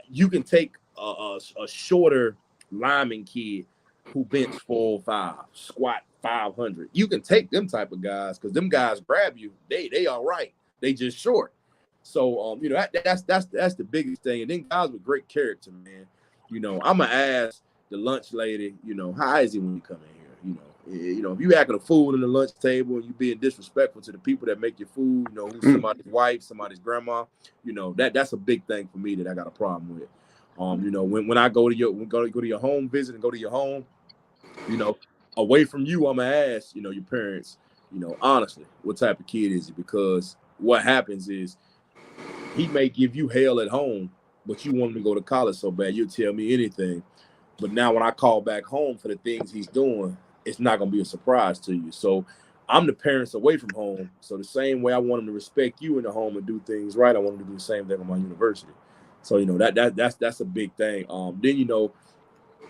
you can take a shorter lineman kid who bench 405, squat 500. You can take them type of guys because them guys grab you. They all right. They just short. So that's the biggest thing. And then guys with great character, man. I'm gonna ask the lunch lady, how is he when you come in here? If you acting a fool in the lunch table and you being disrespectful to the people that make your food, who's somebody's wife, somebody's grandma, that's a big thing for me that I got a problem with. When I go to your home visit and go to your home, away from you, I'm gonna ask, your parents, honestly, what type of kid is he? Because what happens is he may give you hell at home, but you want him to go to college so bad, you'll tell me anything. But now when I call back home for the things he's doing, it's not going to be a surprise to you. So I'm the parents away from home. So the same way I want them to respect you in the home and do things right, I want them to do the same thing at my university. So, that's a big thing. Then,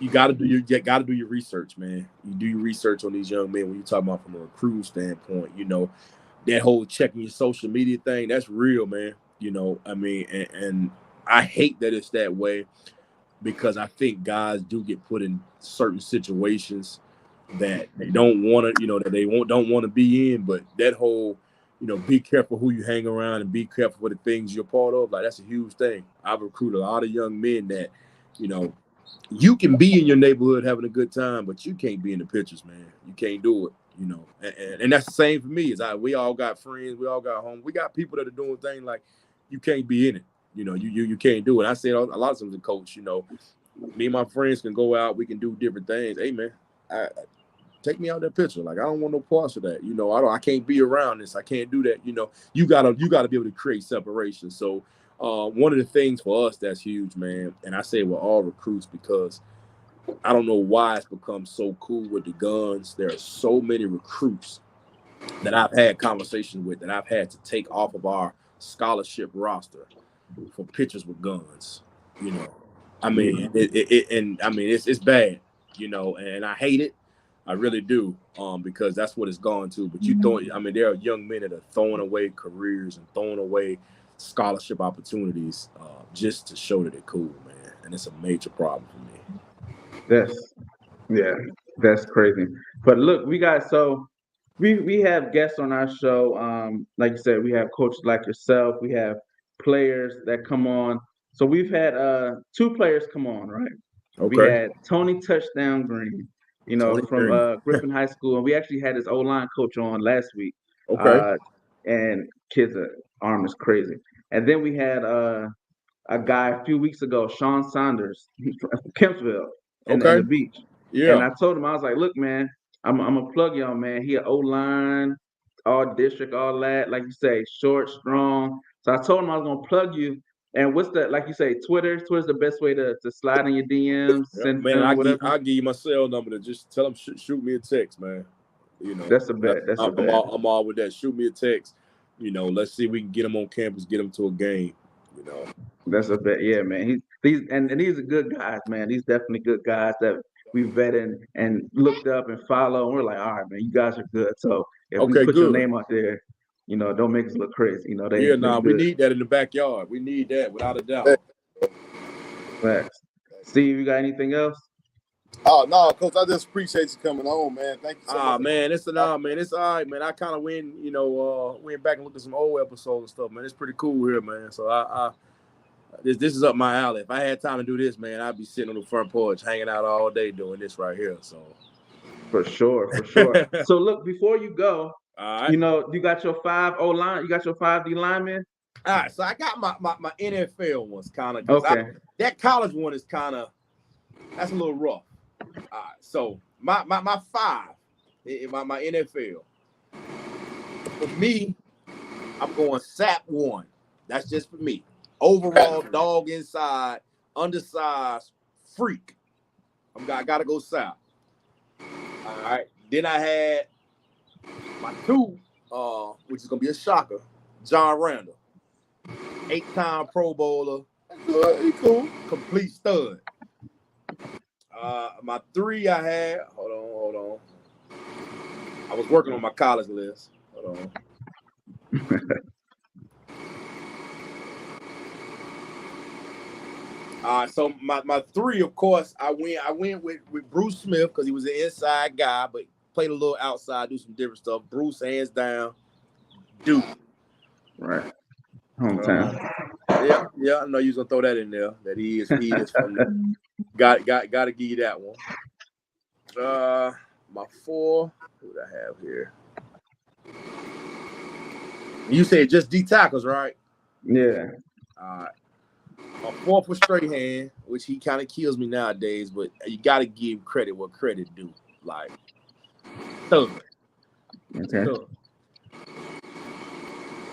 you got to do your research, man. You do your research on these young men when you talk about from a recruit standpoint. You know, that whole checking your social media thing, that's real, man. You know, I mean, and I hate that it's that way because I think guys do get put in certain situations that they don't want to, you know, that they don't want to be in. But that whole, you know, be careful who you hang around and be careful for the things you're part of. Like, that's a huge thing. I've recruited a lot of young men that, you know, you can be in your neighborhood having a good time, but you can't be in the pictures, man. You can't do it, you know. And that's the same for me. We all got friends, we all got home, we got people that are doing things like you can't be in it. You know, you can't do it. I said a lot of times as a coach, you know, me and my friends can go out, we can do different things. Hey, man, take me out that picture. Like, I don't want no parts of that. You know, I can't be around this. I can't do that. You know, you gotta be able to create separation. So one of the things for us that's huge, man, and I say with all recruits because I don't know why it's become so cool with the guns. There are so many recruits that I've had conversations with that I've had to take off of our scholarship roster for pictures with guns. You know, I mean, it's bad. You know, and I hate it. I really do, because that's what it's gone to. But there are young men that are throwing away careers and throwing away scholarship opportunities just to show that they're cool, man. And it's a major problem for me. That's crazy. But look, we have guests on our show. Like you said, we have coaches like yourself. We have players that come on. So we've had two players come on, right? We Okay. had Tony Touchdown Green, you know, from Griffin High School, and we actually had his O-line coach on last week. Okay. And kid's arm is crazy. And then we had a guy a few weeks ago, Sean Saunders from Kempsville and Okay. the beach. Yeah. And I told him, I was like, look, man, I'm gonna plug y'all, man. He an O-line, all district, all that, like you say, short, strong. So I told him I was gonna plug you. And what's the, like you say, Twitter? Twitter's the best way to slide in your DMs, Yeah, send man, them whatever. I'll give you my cell number to just tell them shoot me a text, man. You know, That's a bet. I'm all with that. Shoot me a text. You know, let's see if we can get them on campus, get them to a game. You know, That's a bet. Yeah, man. These are good guys, man. These definitely good guys that we vetted and looked up and follow. And we're like, all right, man, you guys are good. So if we okay, put your good. name out there, you know, don't make us look crazy. You know, they we good. need that in the backyard. We need that without a doubt. Facts. Steve, you got anything else? Oh no, Coach, I just appreciate you coming on, man. Thank you so much. Man, it's all right, man. I kind of went back and looked at some old episodes and stuff, man. It's pretty cool here, man. So this is up my alley. If I had time to do this, man, I'd be sitting on the front porch, hanging out all day doing this right here. So For sure. So look, before you go, you know, you got your 5 O-line, you got your 5 D linemen. All right, so I got my NFL ones kind of. Okay. That college one is kind of, that's a little rough. All right, so my 5 in my NFL. For me, I'm going SAP 1. That's just for me. Overall, dog inside, undersized, freak. I gotta go SAP. All right. Then I had my 2, which is gonna be a shocker, John Randall. 8-time Pro Bowler. He cool. Complete stud. My 3 I had. Hold on. I was working on my college list. Hold on. So my 3, of course, I went with Bruce Smith because he was an inside guy, but played a little outside, do some different stuff. Bruce, hands down, dude. Right. Hometown. Yeah. I know you was gonna throw that in there. That he is from the, got to give you that one. My 4. Who do I have here? You said just D tackles, right? Yeah. All right. My 4th was Strahan, which he kind of kills me nowadays, but you got to give credit what credit due. Like, thug. Okay. Thug.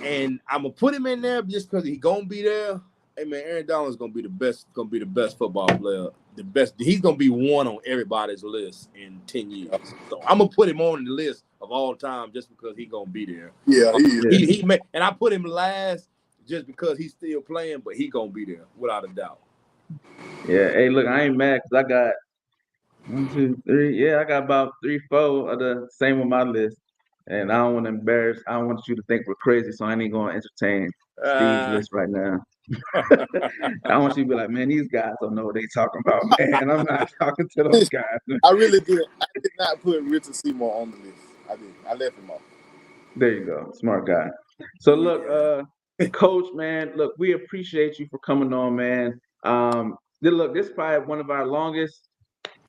And I'm gonna put him in there just because he's gonna be there. Hey man, Aaron Donald's gonna be the best football player. The best. He's gonna be one on everybody's list in 10 years. So I'm gonna put him on the list of all time just because he's gonna be there. Yeah, he may, and I put him last just because he's still playing, but he's gonna be there without a doubt. Yeah. Hey, look, I ain't mad because 1, 2, 3. Yeah, I got about 3, 4 of the same on my list. And I don't want to embarrass. I don't want you to think we're crazy, so I ain't going to entertain Steve's Uh, list right now. I want you to be like, man, these guys don't know what they talking about, man. I'm not talking to those guys. I really did. I did not put Richard Seymour on the list. I did. I left him off. There you go, smart guy. So look, Coach, man, look, we appreciate you for coming on, man. Look, this is probably one of our longest,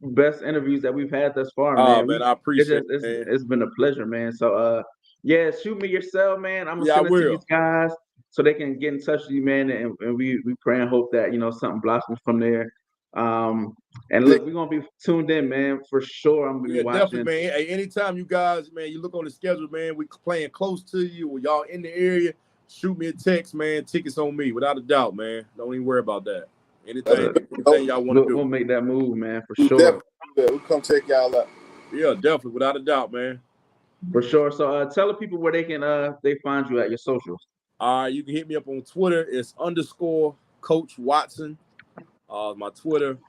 best interviews that we've had thus far, oh man. man, I appreciate it, man. It's been a pleasure, man. So yeah, shoot me your cell, man. I'm gonna Yeah, I send it to will. these guys so they can get in touch with you, man. And we pray and hope that something blossoms from there. And look, we're gonna be tuned in, man, for sure. I'm gonna be watching. Definitely, man. Hey, anytime you guys, man, you look on the schedule, man, we playing close to you or y'all in the area, shoot me a text, man. Tickets on me, without a doubt, man. Don't even worry about that. Anything y'all want to do. We'll make that move, man, for We'll sure. We'll come check y'all out. Yeah, definitely, without a doubt, man. For sure. So tell the people where they can they find you at your socials. All right, you can hit me up on Twitter. It's _Coach Watson. My Twitter,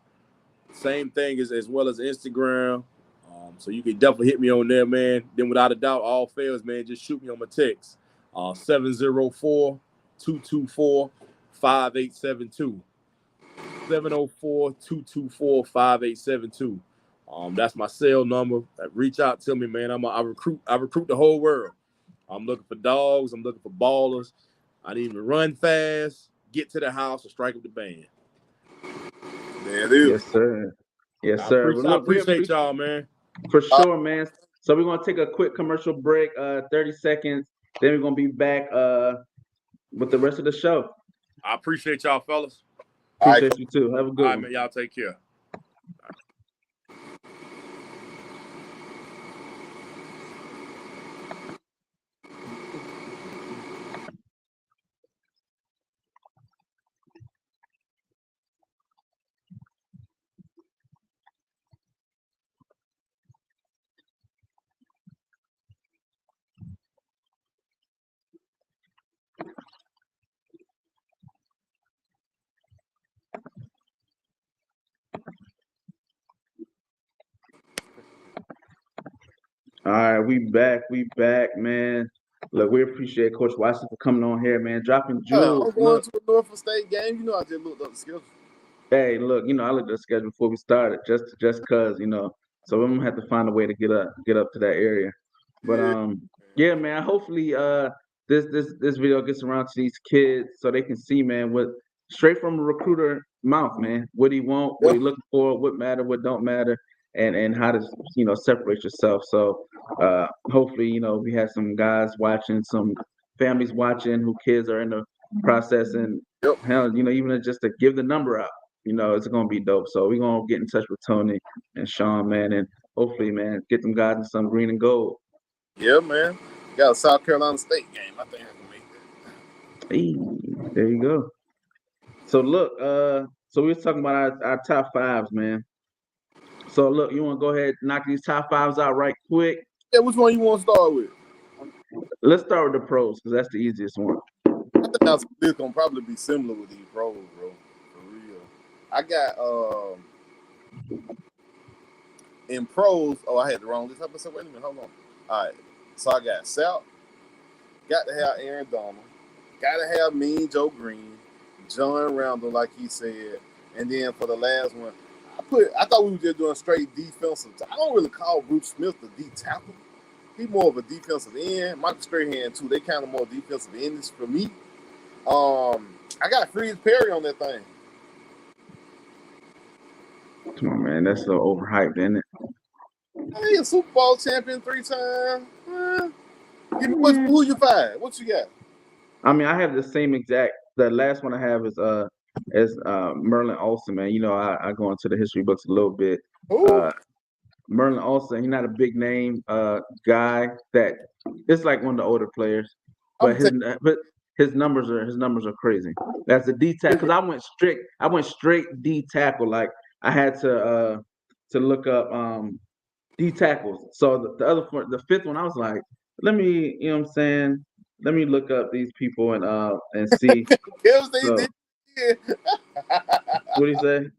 same thing as well as Instagram. So you can definitely hit me on there, man. Then without a doubt, all fails, man, just shoot me on my text. 704-224-5872. 704-224-5872. That's my cell number. Reach out to me, man. I recruit the whole world. I'm looking for dogs. I'm looking for ballers. I need to run fast, get to the house, and strike up the band. There it is. Yes, sir. Yes, sir. I appreciate y'all, man. For sure, man. So we're gonna take a quick commercial break, 30 seconds. Then we're gonna be back with the rest of the show. I appreciate y'all, fellas. Appreciate you too. Have a good one. Man. Y'all take care. All right, we back, man. Look, we appreciate Coach Watson for coming on here, man. Dropping jewels. I'm going to a Nofolk State game. You know, I just looked up the schedule. Hey, look, I looked at the schedule before we started, just cause, so I'm gonna have to find a way to get up to that area. But yeah, man. Hopefully, this video gets around to these kids so they can see, man, what straight from a recruiter mouth, man. What he want, what he looking for, what matter, what don't matter, and how to separate yourself. So hopefully, we have some guys watching, some families watching, who kids are in the process, and hell, even just to give the number out. It's gonna be dope. So we're gonna get in touch with Tony and Sean, man, and hopefully, man, get them guys in some green and gold. Yeah, man. Got a South Carolina State game. I think I can make that. Hey, there you go. So look, so we were talking about our top fives, man. So look, you want to go ahead and knock these top fives out right quick? Yeah, which one you want to start with? Let's start with the pros because that's the easiest one. I think this gonna probably be similar with these pros, bro. For real. I got in pros. Oh, I had the wrong list. I said, wait a minute, hold on. All right. So I got South. Got to have Aaron Donald. Got to have Mean Joe Green, John Randall, like he said, and then for the last one, I thought we were just doing straight defensive. I don't really call Bruce Smith the D tackle. He's more of a defensive end. Michael Strahan too. They kind of more defensive ends for me. I got Freeze Perry on that thing. Come on, man. That's so overhyped, isn't it? Hey, a Super Bowl champion 3 times. Who you find? What you got? I mean, I have the same exact. The last one I have is Merlin Olsen, man. I go into the history books a little bit. Merlin Olsen, he's not a big name guy. That it's like one of the older players, but his numbers are crazy. That's a D tackle. Because I went straight D tackle. Like I had to look up D tackles. So the fifth one, I was like, let me, let me look up these people and see. Kelvin said What do you say?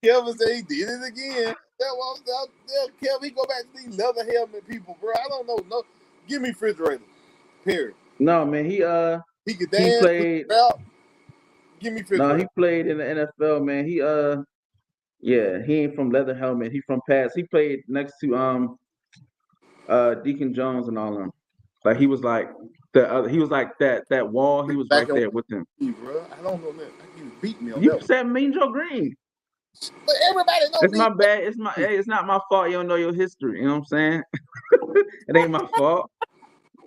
Kelvin said he did it again. Kev, he go back to these leather helmet people, bro. I don't know. No, give me refrigerator. Period. No, man, He could he dance. played. Give me No, refrigerator. he played in the NFL, man. Yeah, he ain't from Leather Helmet. He from Pass. He played next to Deacon Jones and all of them. Like he was like he was like that wall. He was right there with him. Bro. I don't know that. You beat me on You that. said Mean Joe Green. But everybody knows. It's my bad. Hey, it's not my fault. You don't know your history. You know what I'm saying? It ain't my fault.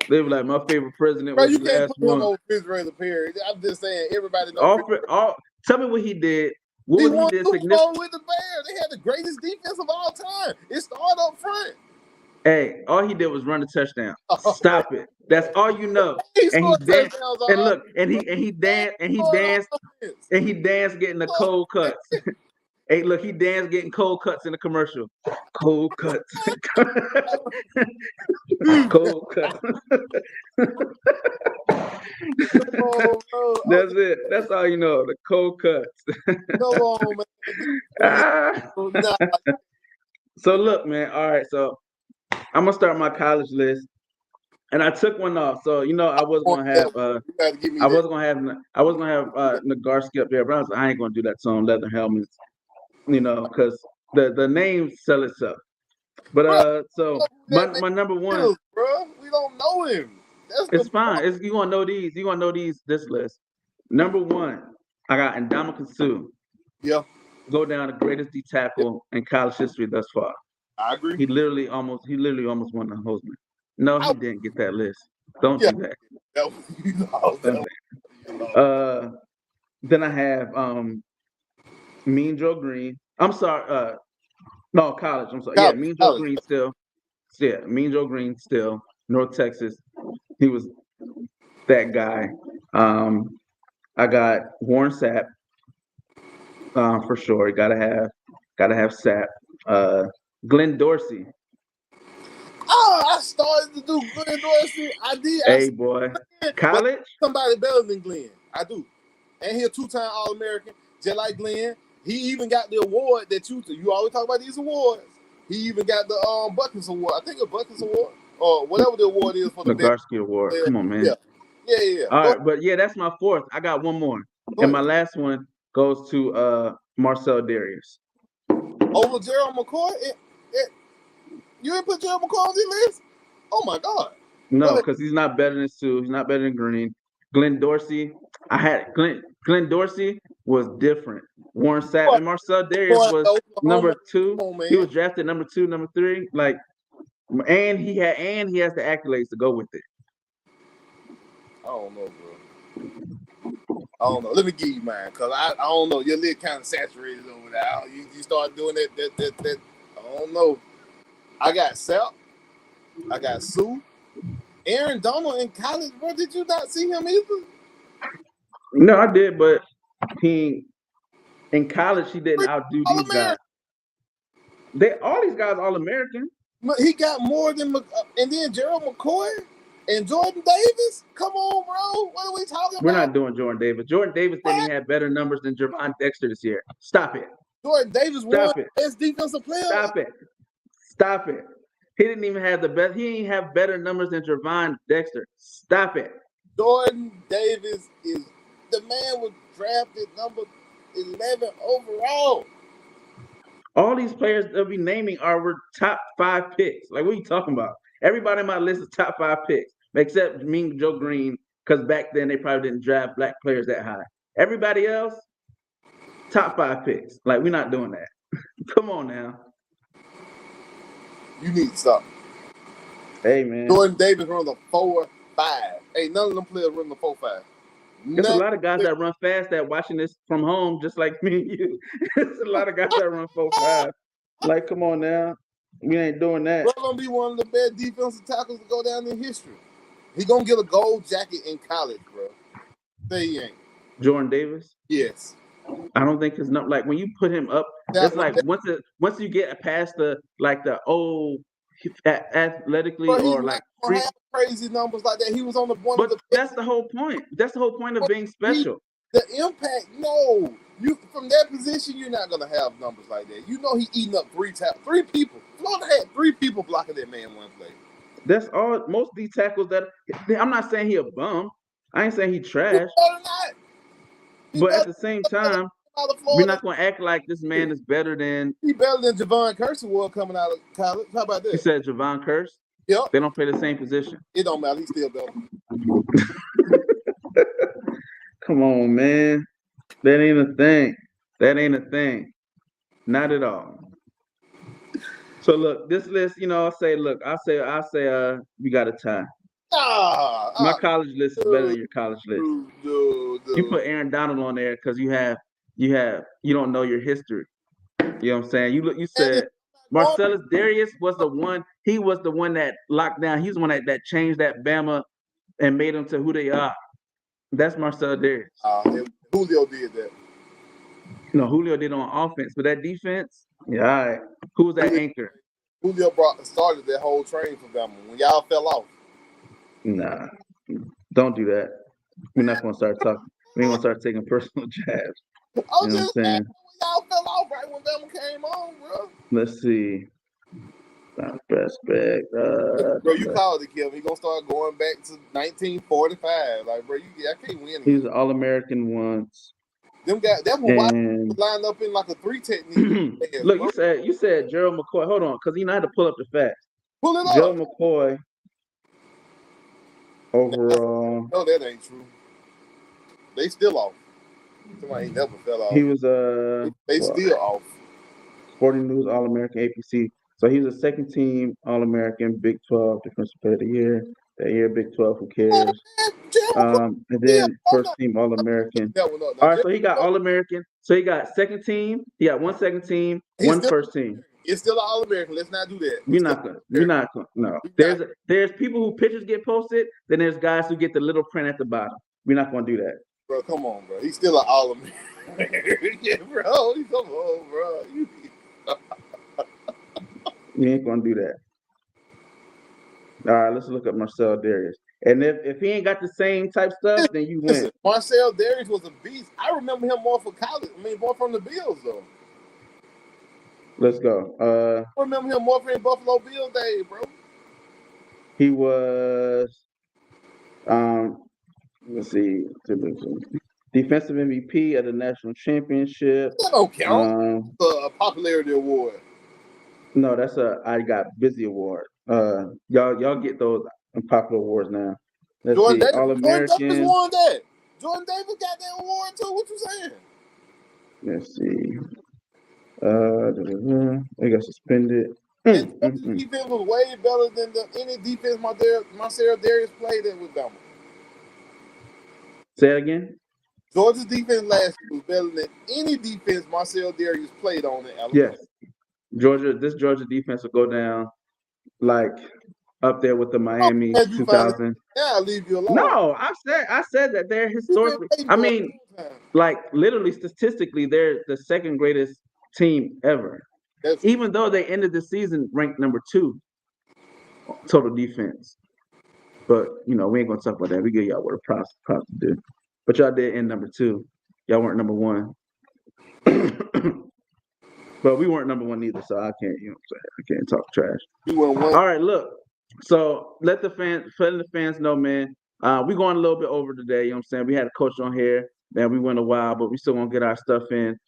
They were like, my favorite president was the last one. On refrigerator, period. I'm just saying, everybody knows. Tell me what he did. What he did significant with the Bears. They had the greatest defense of all time. It started up front. Hey, all he did was run a touchdown. Stop it. That's all you know. And he danced. And look, and he danced getting the cold cuts. Hey, look, he danced getting cold cuts in the commercial. Cold cuts. Cold cuts. That's it. That's all you know. The cold cuts. So look, man. All right. So I'm gonna start my college list, and I took one off. So I was gonna have Nagarsky up there, but I was like, I ain't gonna do that to him. Leather helmets, because the name sell itself. But so my number one, bro, we don't know him. It's fine. You gonna know these. You gonna know these. This list. Number one, I got Ndamukong Suh. Yeah. Go down the greatest D tackle in college history thus far. I agree. He literally almost won the Heisman. No, he didn't get that list. Don't do that. Then I have Mean Joe Green. I'm sorry. No, college. I'm sorry. Yeah, Mean Joe Green still. Yeah, Mean Joe Green still. North Texas. He was that guy. I got Warren Sapp. For sure. Gotta have Sapp. Glenn Dorsey. Oh, I started to do Glenn Dorsey. I did. Hey, boy. College? Somebody better than Glenn. I do. And he a two-time All-American, just like Glenn. He even got the award that you always talk about these awards. He even got the Buckets Award. I think a Buckets Award or whatever the award is for the Nagarsky Award. Come on, man. Yeah. All right, but yeah, that's my fourth. I got one more. And my last one goes to Marcel Darius. Over Gerald McCoy? You didn't put Gerald McCoy on the list? Oh my God. No, because he's not better than Sue. He's not better than Green. Glenn Dorsey. Glenn Dorsey was different. Warren Sapp and Marcel Darius was number 2. He was drafted number 2, number 3. And he has the accolades to go with it. I don't know, bro. I don't know. Let me give you mine, because I don't know. Your lid kind of saturated over there. You start doing that. I don't know. I got Sapp. I got Sue. Aaron Donald in college, bro. Did you not see him either? No, I did, but in college he didn't outdo these guys. All these guys All-American. He got more than and then Gerald McCoy and Jordan Davis. Come on, bro. What are we talking about? We're not doing Jordan Davis. Jordan Davis didn't have better numbers than Javon Dexter this year. Stop it. Jordan Davis won best defensive player. Stop it. He didn't even have the best. He didn't have better numbers than Javon Dexter. Stop it. Jordan Davis the man was drafted number 11 overall. All these players they'll be naming were top 5 picks. Like, what are you talking about? Everybody on my list is top 5 picks, except Mean Joe Green, because back then they probably didn't draft black players that high. Everybody else, top 5 picks. Like, we're not doing that. Come on now. You need to stop. Hey, man. Jordan Davis run the 4.5. Hey, none of them players run the 4.5. There's a lot of guys that run fast that watching this from home, just like me and you. There's a lot of guys that run 4.5. Like, come on now. We ain't doing that. Bro gonna be one of the best defensive tackles to go down in history. He gonna get a gold jacket in college, bro. Say he ain't. Jordan Davis? Yes. I don't think his number, like when you put him up, it's like once you get past the old athletically or like crazy numbers like that. He was on the point. But that's the whole point. That's the whole point of being special. The impact, no. You from that position, you're not gonna have numbers like that. You know he eating up three people. Florida had 3 people blocking that man one play. That's all. Most of these tackles that I'm not saying he a bum. I ain't saying he He trash. better not. He But at better the same time, out of we're Florida. not gonna act like this man is better than. He better than Javon Curse was coming out of college. How about You that? said Javon Curse. Yep. They don't play the same position. It don't matter. He's still better. Come on, man. That ain't a thing. That ain't a thing. Not at all. So look, this list, I'll say, we got a tie. My college list is better than your college list. You put Aaron Donald on there because you don't know your history. You know what I'm saying? You said Marcellus Darius was the one. He was the one that locked down. He's the one that changed that Bama and made them to who they are. That's Marcellus Darius. Julio did that. No, Julio did on offense, but that defense, yeah. All right. Who was that anchor? Julio started that whole train for Bama when y'all fell off. Nah, don't do that. We're not gonna start talking. We ain't gonna start taking personal jabs. You know what I'm saying? Y'all fell off right when Bama came on, bro. Let's see. Best back. Bro, you called it, Kevin. He gonna start going back to 1945. Like, bro, I can't win. He was an All-American once. Them guys, that's when Watson lined up in like a 3 technique. Look, you said Gerald McCoy. Hold on, because I had to pull up the facts. Pull it up. Gerald McCoy overall. No, that ain't true. They still off. Somebody ain't never fell off. He was they still off. Sporting News All-American APC. So he was a second team All-American, Big 12 Defensive Player of the Year. That year, Big 12, who cares? And then first team All-American. All right, so he got All-American. So he got second team. He got one second team, one first team. It's still an All-American. Let's not do that. We're not gonna. No. There's people who pictures get posted. Then there's guys who get the little print at the bottom. We're not gonna do that. Bro, come on, bro. He's still an All-American. Yeah, bro. Come on, bro. We ain't gonna do that. All right, let's look up Marcel Darius. And if he ain't got the same type stuff, then you win. Marcel Darius was a beast. I remember him more for college. More from the Bills, though. Let's go. I remember him more from Buffalo Bills days, bro. He was, let's see, defensive MVP at the national championship. That don't count. A popularity award. No, that's I got busy award. Y'all get those popular awards now. Let's see, All-American. Jordan Davis won that. Jordan Davis got that award too. What you saying? Let's see. They got suspended. Defense was way better than any defense Marcel Darius played at with Bama. Say it again. Georgia's defense last year was better than any defense Marcel Darius played on in Alabama. Yes. This Georgia defense will go down like up there with the Miami 2000. Yeah, I'll leave you alone. No, I said that they're historically. I mean, like literally statistically, they're the second greatest team ever. Even though they ended the season ranked number 2 total defense. But we ain't gonna talk about that. We give y'all what a props to do. But y'all did end number 2. Y'all weren't number 1. But we weren't number 1 either, so I can't, I can't talk trash. All right, look. So let the fans know, man. We're going a little bit over today. You know what I'm saying? We had a coach on here. Man, we went a while, but we still want to get our stuff in.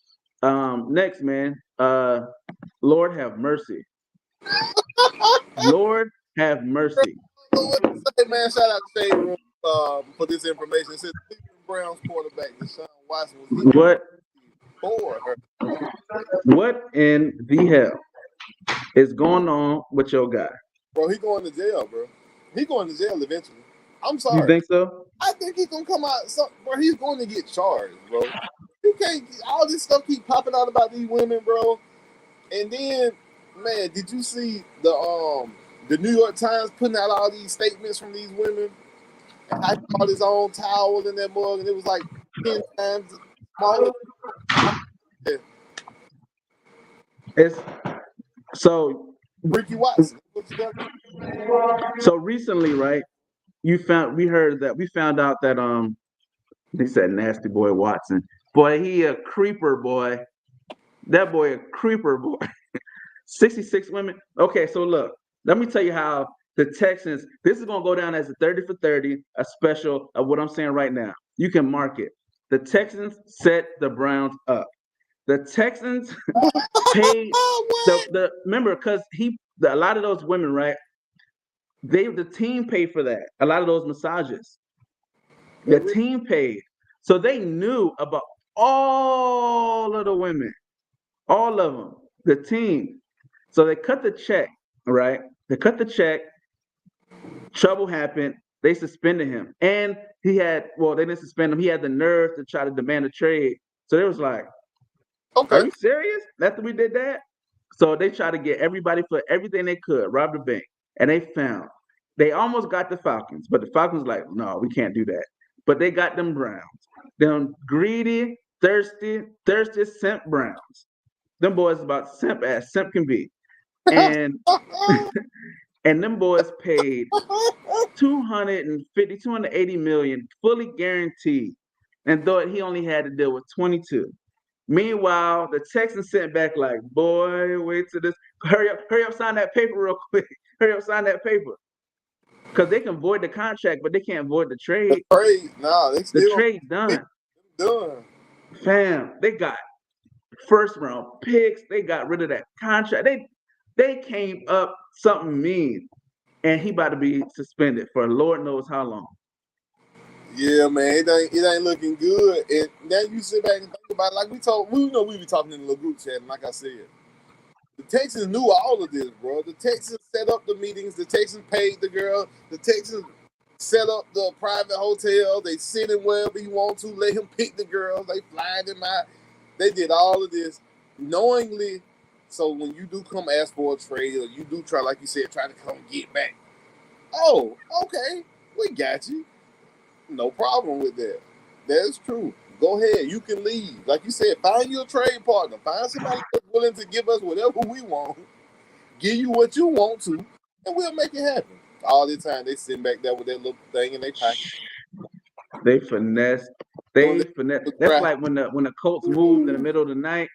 Next, man. Lord have mercy. Lord have mercy. Man, shout out to Shade Room for this information. It says Cleveland Browns quarterback Deshaun Watson was What in the hell is going on with your guy? Bro, he going to jail, bro. He going to jail eventually. I'm sorry. You think so? I think he's gonna come out. Bro, he's going to get charged, bro. You can't. All this stuff keep popping out about these women, bro. And then, man, did you see the New York Times putting out all these statements from these women? And I bought his own towel in that mug, and it was like 10 times smaller. It's so Ricky Watson. So recently, right? We found out that he said nasty boy Watson. Boy, he a creeper, boy. That boy a creeper, boy. 66 women. Okay, so look, let me tell you how the Texans, this is going to go down as a 30 for 30, a special of what I'm saying right now. You can mark it. The Texans set the Browns up. The Texans paid remember, because a lot of those women, right? The team paid for that. A lot of those massages. The team paid. So they knew about all of the women, all of them, the team. So they cut the check, right? They cut the check. Trouble happened. They suspended him. And they didn't suspend him. He had the nerve to try to demand a trade. So they was like, Okay. Are you serious? After we did that? So they tried to get everybody for everything they could, rob the bank. And they almost got the Falcons, but the Falcons like, no, we can't do that. But they got them Browns. Them greedy, thirsty simp Browns. Them boys about simp as simp can be. And and them boys paid 280 million, fully guaranteed, and thought he only had to deal with 22. Meanwhile, the Texans sent back like, boy, wait till this. Hurry up, sign that paper real quick. Hurry up, sign that paper. Because they can void the contract, but they can't void the trade. The trade, nah, the trade done. Done. Fam, they got first round picks. They got rid of that contract. They came up something mean. And he about to be suspended for Lord knows how long. Yeah, man, it ain't looking good. And now you sit back and think about it, like we be talking in the little group chat, and like I said, the Texans knew all of this, bro. The Texans set up the meetings, the Texans paid the girl, the Texans set up the private hotel, they send him wherever he wants to, let him pick the girls, they fly him out. They did all of this knowingly. So when you do come ask for a trade, or you do try, like you said, try to come get back, oh, okay, we got you. No problem with that. That's true. Go ahead. You can leave. Like you said, find your trade partner. Find somebody that's willing to give us whatever we want, give you what you want to, and we'll make it happen. All the time, they sitting back there with that little thing in their pocket. They finesse. That's like when the Colts moved in the middle of the night.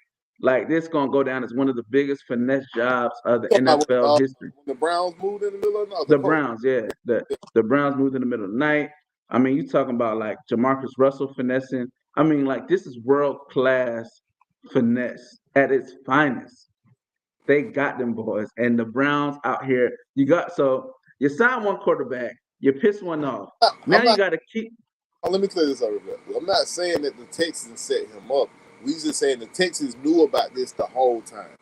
Like, this gonna go down as one of the biggest finesse jobs of the NFL history. When the Browns moved in the middle of the night. The Browns, yeah. The Browns moved in the middle of the night. I mean, you talking about like Jamarcus Russell finessing. I mean, like, this is world-class finesse at its finest. They got them boys. And the Browns out here, you sign one quarterback, you piss one off. Now you got to keep. Let me clear this up real quick. I'm not saying that the Texans set him up. We just saying the Texans knew about this the whole time.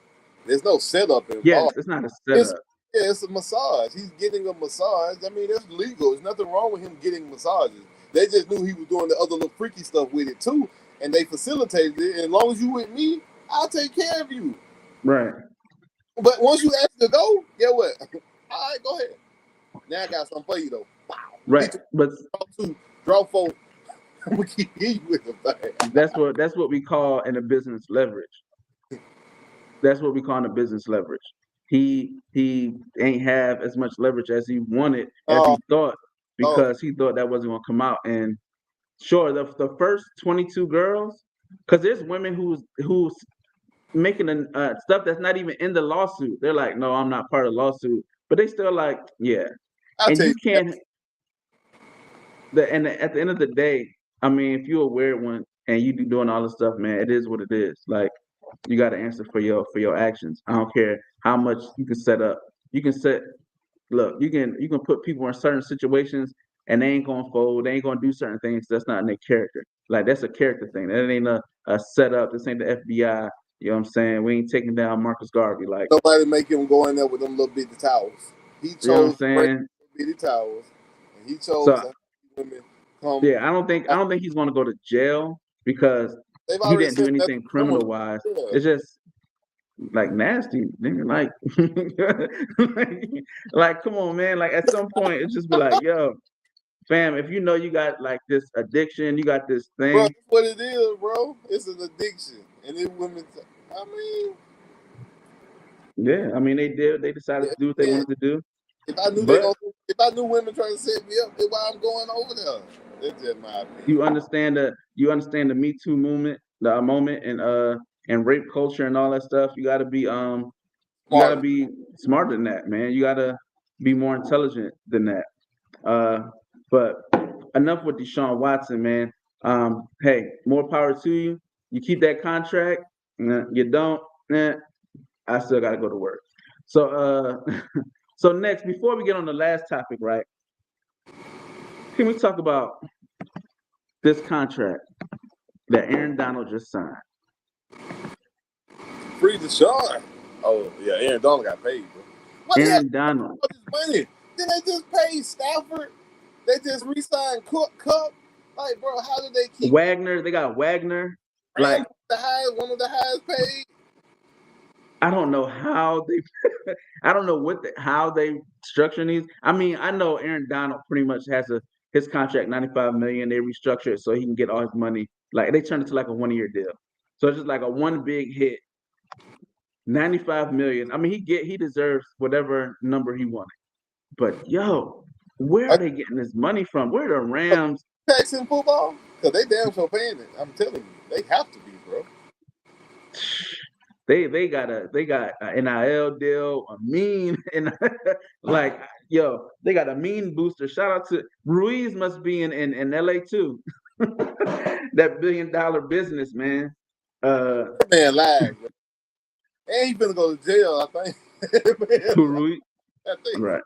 There's no setup involved. Yes, it's not a setup. It's a massage. He's getting a massage. I mean, that's legal. There's nothing wrong with him getting massages. They just knew he was doing the other little freaky stuff with it too, and they facilitated it. And as long as you with me, I'll take care of you. Right. But once you ask to go, get what? All right, go ahead. Now I got something for you though. Wow. Right. But draw 4. I'm gonna keep you with the thing. That's what we call in a business leverage. That's what we call in a business leverage. He ain't have as much leverage as he wanted, as he thought, because he thought that wasn't gonna come out. And sure, the first 22 girls, because there's women who's making stuff that's not even in the lawsuit. They're like, no, I'm not part of the lawsuit, but they still like, yeah. And you can't. And at the end of the day, I mean, if you're a weird one and you be doing all this stuff, man, it is what it is. Like, you got to answer for your actions. I don't care how much you can set up. You can put people in certain situations and they ain't gonna fold. They ain't gonna do certain things. That's not in their character. Like, that's a character thing. That ain't a setup. This ain't the FBI. You know what I'm saying? We ain't taking down Marcus Garvey. Like, nobody make him go in there with them little bitty towels. He chose, you know what I'm saying? Bitty towels, and he chose women. Yeah, I don't think he's gonna go to jail because he didn't do anything criminal wise. Yeah. It's just like nasty, nigga. Like, come on, man. Like, at some point, it's just be like, yo, fam, if you know you got like this addiction, you got this thing. Bro, that's what it is, bro. It's an addiction, and then women. I mean, yeah. I mean, they decided to do what they wanted to do. If I knew women trying to set me up, that's why I'm going over there. That's just my opinion. You understand the Me Too movement? the moment and rape culture and all that stuff. You gotta be smarter than that, man. You gotta be more intelligent than that. But enough with Deshaun Watson, man. Hey, more power to you. You keep that contract. You don't. I still gotta go to work. So so next, before we get on the last topic, right? Can we talk about this contract that Aaron Donald just signed? Free Deshaun. Oh yeah, Aaron Donald got paid, bro. What the hell? Aaron Donald. All this money? Then they just paid Stafford. They just re-signed Cup. Like, bro, how did they keep Wagner? They got Wagner. Like one of the highest paid? I don't know how they. I don't know how they structure these. I mean, I know Aaron Donald pretty much has his contract $95 million. They restructure it so he can get all his money. Like they turn it to like a 1-year deal. So it's just like a one big hit. $95 million. I mean, he deserves whatever number he wanted. But yo, where are they getting this money from? Where are the Rams? Tax in football? Because they damn sure paying it. I'm telling you, they have to be, bro. They got an NIL deal, a mean, and like yo, they got a mean booster. Shout out to Ruiz, must be in LA too. That $1 billion business, man. Man lied, bro. And he finna go to jail, I think. Who Ruiz? I think. Right.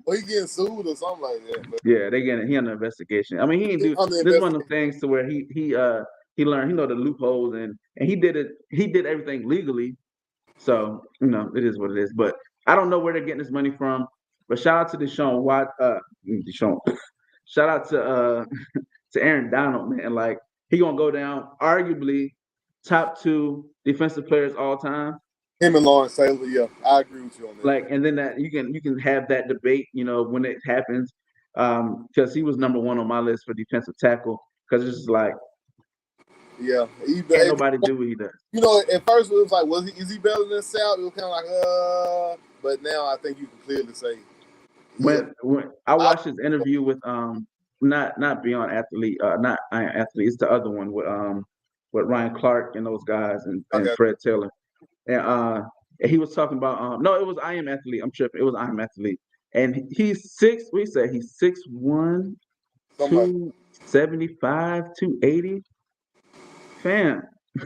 Or he getting sued or something like that. But Yeah, he under investigation. I mean, he didn't do this is one of the things to where he learned, the loopholes and he did everything legally. So, it is what it is. But I don't know where they're getting this money from. But shout out to shout out to to Aaron Donald, man. Like he gonna go down arguably top 2 defensive players all time. Him and Lawrence Taylor, yeah, I agree with you on that. Like, and then that you can have that debate, when it happens, because he was number 1 on my list for defensive tackle. Because it's just like, yeah, can't nobody do what he does. At first it was like, is he better than Sal? It was kind of like, but now I think you can clearly say. When I watched his interview with not Beyond Athlete, not Iron Athlete, it's the other one with Ryan Clark and those guys and Fred Taylor. And he was talking about no, it was I Am Athlete. I'm tripping. It was I Am Athlete. And he's 6'1", 275, 280. Fam,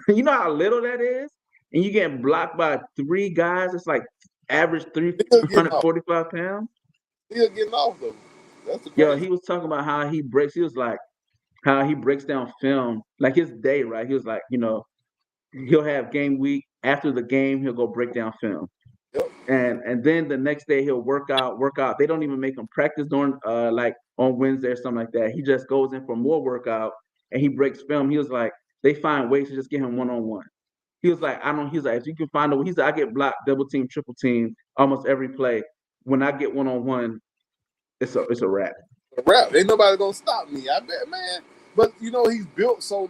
you know how little that is? And you get blocked by 3 guys, it's like average 345 pounds. Still getting off though. That's the Yo, he was talking about how he breaks down film, like his day, right? He was like, he'll have game week. After the game, he'll go break down film. Yep. And then the next day he'll work out. They don't even make him practice during like on Wednesday or something like that. He just goes in for more workout and he breaks film. He was like, they find ways to just get him one-on-one. He was like, if you can find a way, I get blocked, double team, triple team almost every play. When I get one-on-one, it's a wrap. A wrap. Ain't nobody gonna stop me. I bet, man. But he's built so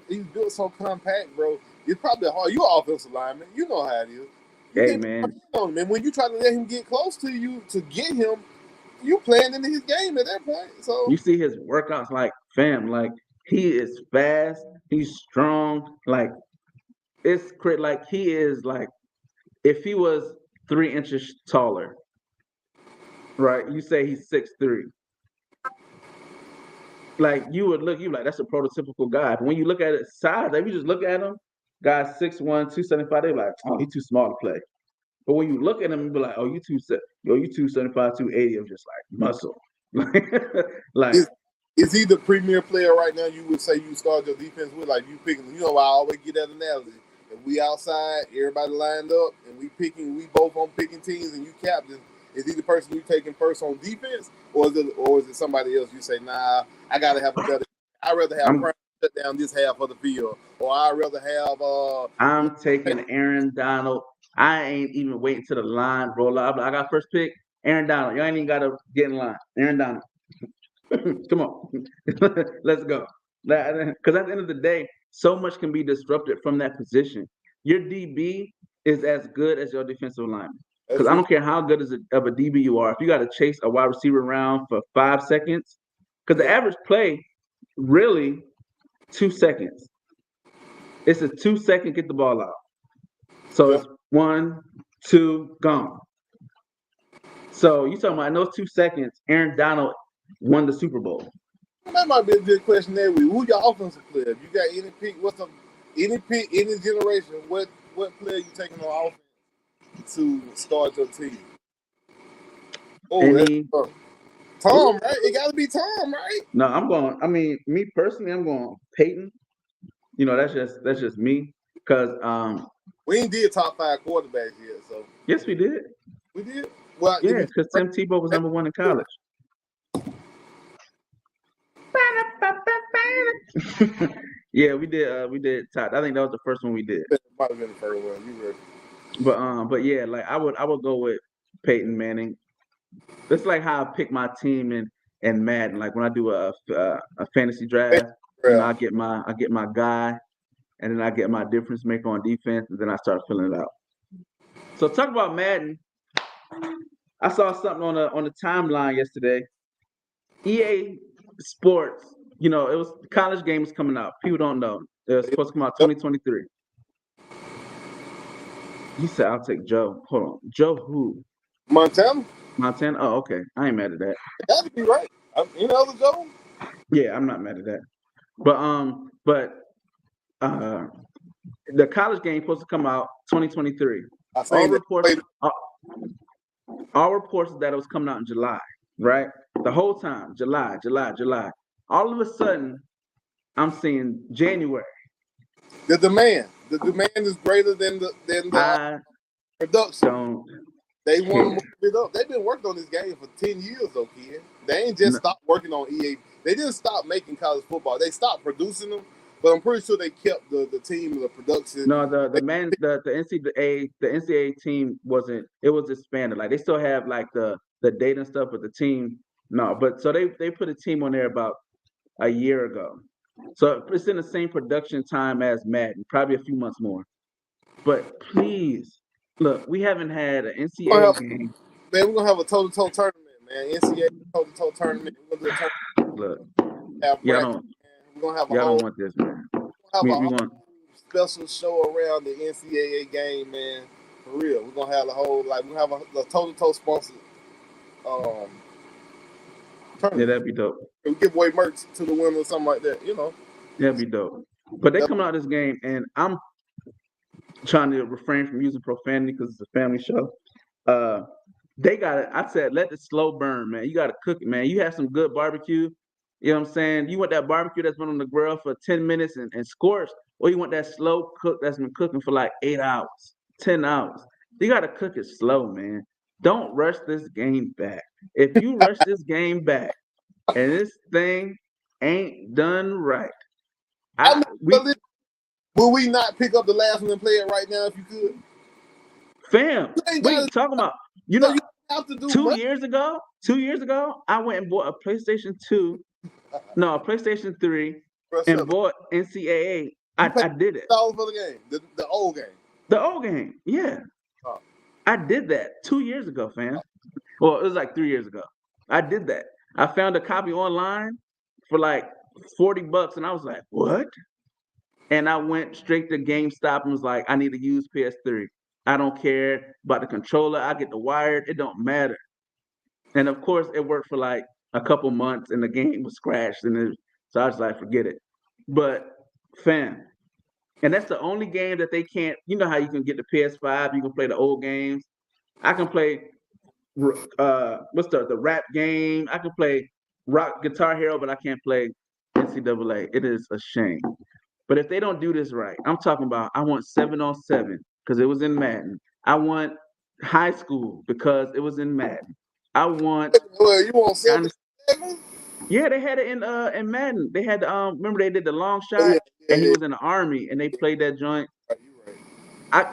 compact, bro. It's probably hard. You're offensive lineman. You know how it is. Hey, man. And when you try to let him get close to you to get him, you playing into his game at that point. So you see his workouts, like fam, like he is fast, he's strong, like it's like he is like if he was 3 inches taller, right? You say he's 6'3". Like you like that's a prototypical guy. But when you look at his size, if you just look at him, guy's 6'1", 275, they're like, oh, he's too small to play. But when you look at him, you be like, oh, you 275, 280 of just like muscle. Like is he the premier player right now? You would say you start your defense with, like you picking. I always get that analogy. If we outside, everybody lined up, and we both on picking teams, and you captain. Is he the person you taking first on defense, or is it somebody else? You say, nah, I gotta have a better. I'd rather have Brown shut down this half of the field, or I'd rather have. I'm taking Aaron Donald. I ain't even waiting till the line roll up. I got first pick. Aaron Donald. You ain't even gotta get in line. Aaron Donald. Come on, let's go. Because at the end of the day, so much can be disrupted from that position. Your DB is as good as your defensive lineman. Because I don't care how good of a DB you are. If you got to chase a wide receiver around for 5 seconds, because the average play, really, 2 seconds. It's a 2-second get the ball out. So Yeah. it's 1, 2, gone. So you talking about in those 2 seconds, Aaron Donald won the Super Bowl. That might be a good question there. Who your offensive player? If you got any pick, any generation, what player you taking on offense to start your team? Oh, that's Any tough. Tom, right? It got to be Tom, right? No, I'm going. I mean, me personally, I'm going Peyton. You know, that's just me. Cause We ain't did top 5 quarterbacks yet, so yes, we did. we did. Well, Yeah, because Tim Tebow was number 1 in college. Yeah, we did. We did top. I think that was the first one we did. Might have been the first one. You ready? But yeah, like I would go with Peyton Manning. It's like how I pick my team in Madden. Like when I do a fantasy draft, you know, I get my guy, and then I get my difference maker on defense, and then I start filling it out. So talk about Madden. I saw something on the timeline yesterday. EA Sports, you know, it was college games coming out. People don't know. It was supposed to come out 2023. He said, "I'll take Joe." Hold on, Joe who? Montana. Montana. Oh, okay. I ain't mad at that. That'd be right. You know the Joe. Yeah, I'm not mad at that. But the college game supposed to come out 2023. All reports that it was coming out in July, right? The whole time, July. All of a sudden, I'm seeing January. The demand is greater than the production. They want to move it up. They've been working on this game for 10 years, though, kid. They ain't just stopped working on EA. They didn't stop making college football. They stopped producing them, but I'm pretty sure they kept the team, the production. No, the NCAA team wasn't. It was expanded. Like they still have like the data and stuff, but the team no. But so they put a team on there about a year ago. So it's in the same production time as Madden, probably a few months more. But please, look, we haven't had an NCAA game. Man, we're gonna have a toe-to-toe tournament, man. NCAA toe-to-toe tournament. We're gonna do a tournament. Look, y'all don't want this, man. We're gonna have a special show around the NCAA game, man. For real, we're gonna have the whole we'll have a toe-to-toe sponsored tournament. Yeah, that'd be dope. We give away merch to the winner or something like that, you know. That'd be dope. But they come out this game, and I'm trying to refrain from using profanity because it's a family show. They got it. I said, let the slow burn, man. You got to cook it, man. You have some good barbecue. You know what I'm saying? You want that barbecue that's been on the grill for 10 minutes and scorched, or you want that slow cook that's been cooking for like 8 hours, 10 hours. You got to cook it slow, man. Don't rush this game back. If you rush this game back and this thing ain't done right, will we not pick up the last one and play it right now if you could? Fam, what are you talking about? You know, you have to do 2 years ago, I went and bought a PlayStation 2, no, a PlayStation 3, and bought NCAA. I did it. $1 for the game, the old game. The old game, yeah. Oh. I did that 2 years ago, fam. Well, it was like 3 years ago. I did that. I found a copy online for like $40, and I was like, what? And I went straight to GameStop and was like, I need to use PS3. I don't care about the controller. I get the wired. It don't matter. And of course, it worked for like a couple months, and the game was crashed. So I was like, forget it. But fam, and that's the only game that they can't. You know how you can get the PS5, you can play the old games. I can play what's the rap game. I can play Rock Guitar Hero, but I can't play NCAA. It is a shame. But if they don't do this right, I'm talking about I want 7-on-7 because it was in Madden. I want high school because it was in Madden. I want. Well, you want 7? Yeah, they had it in Madden. They had remember they did the long shot, and he was in the army, and they played that joint.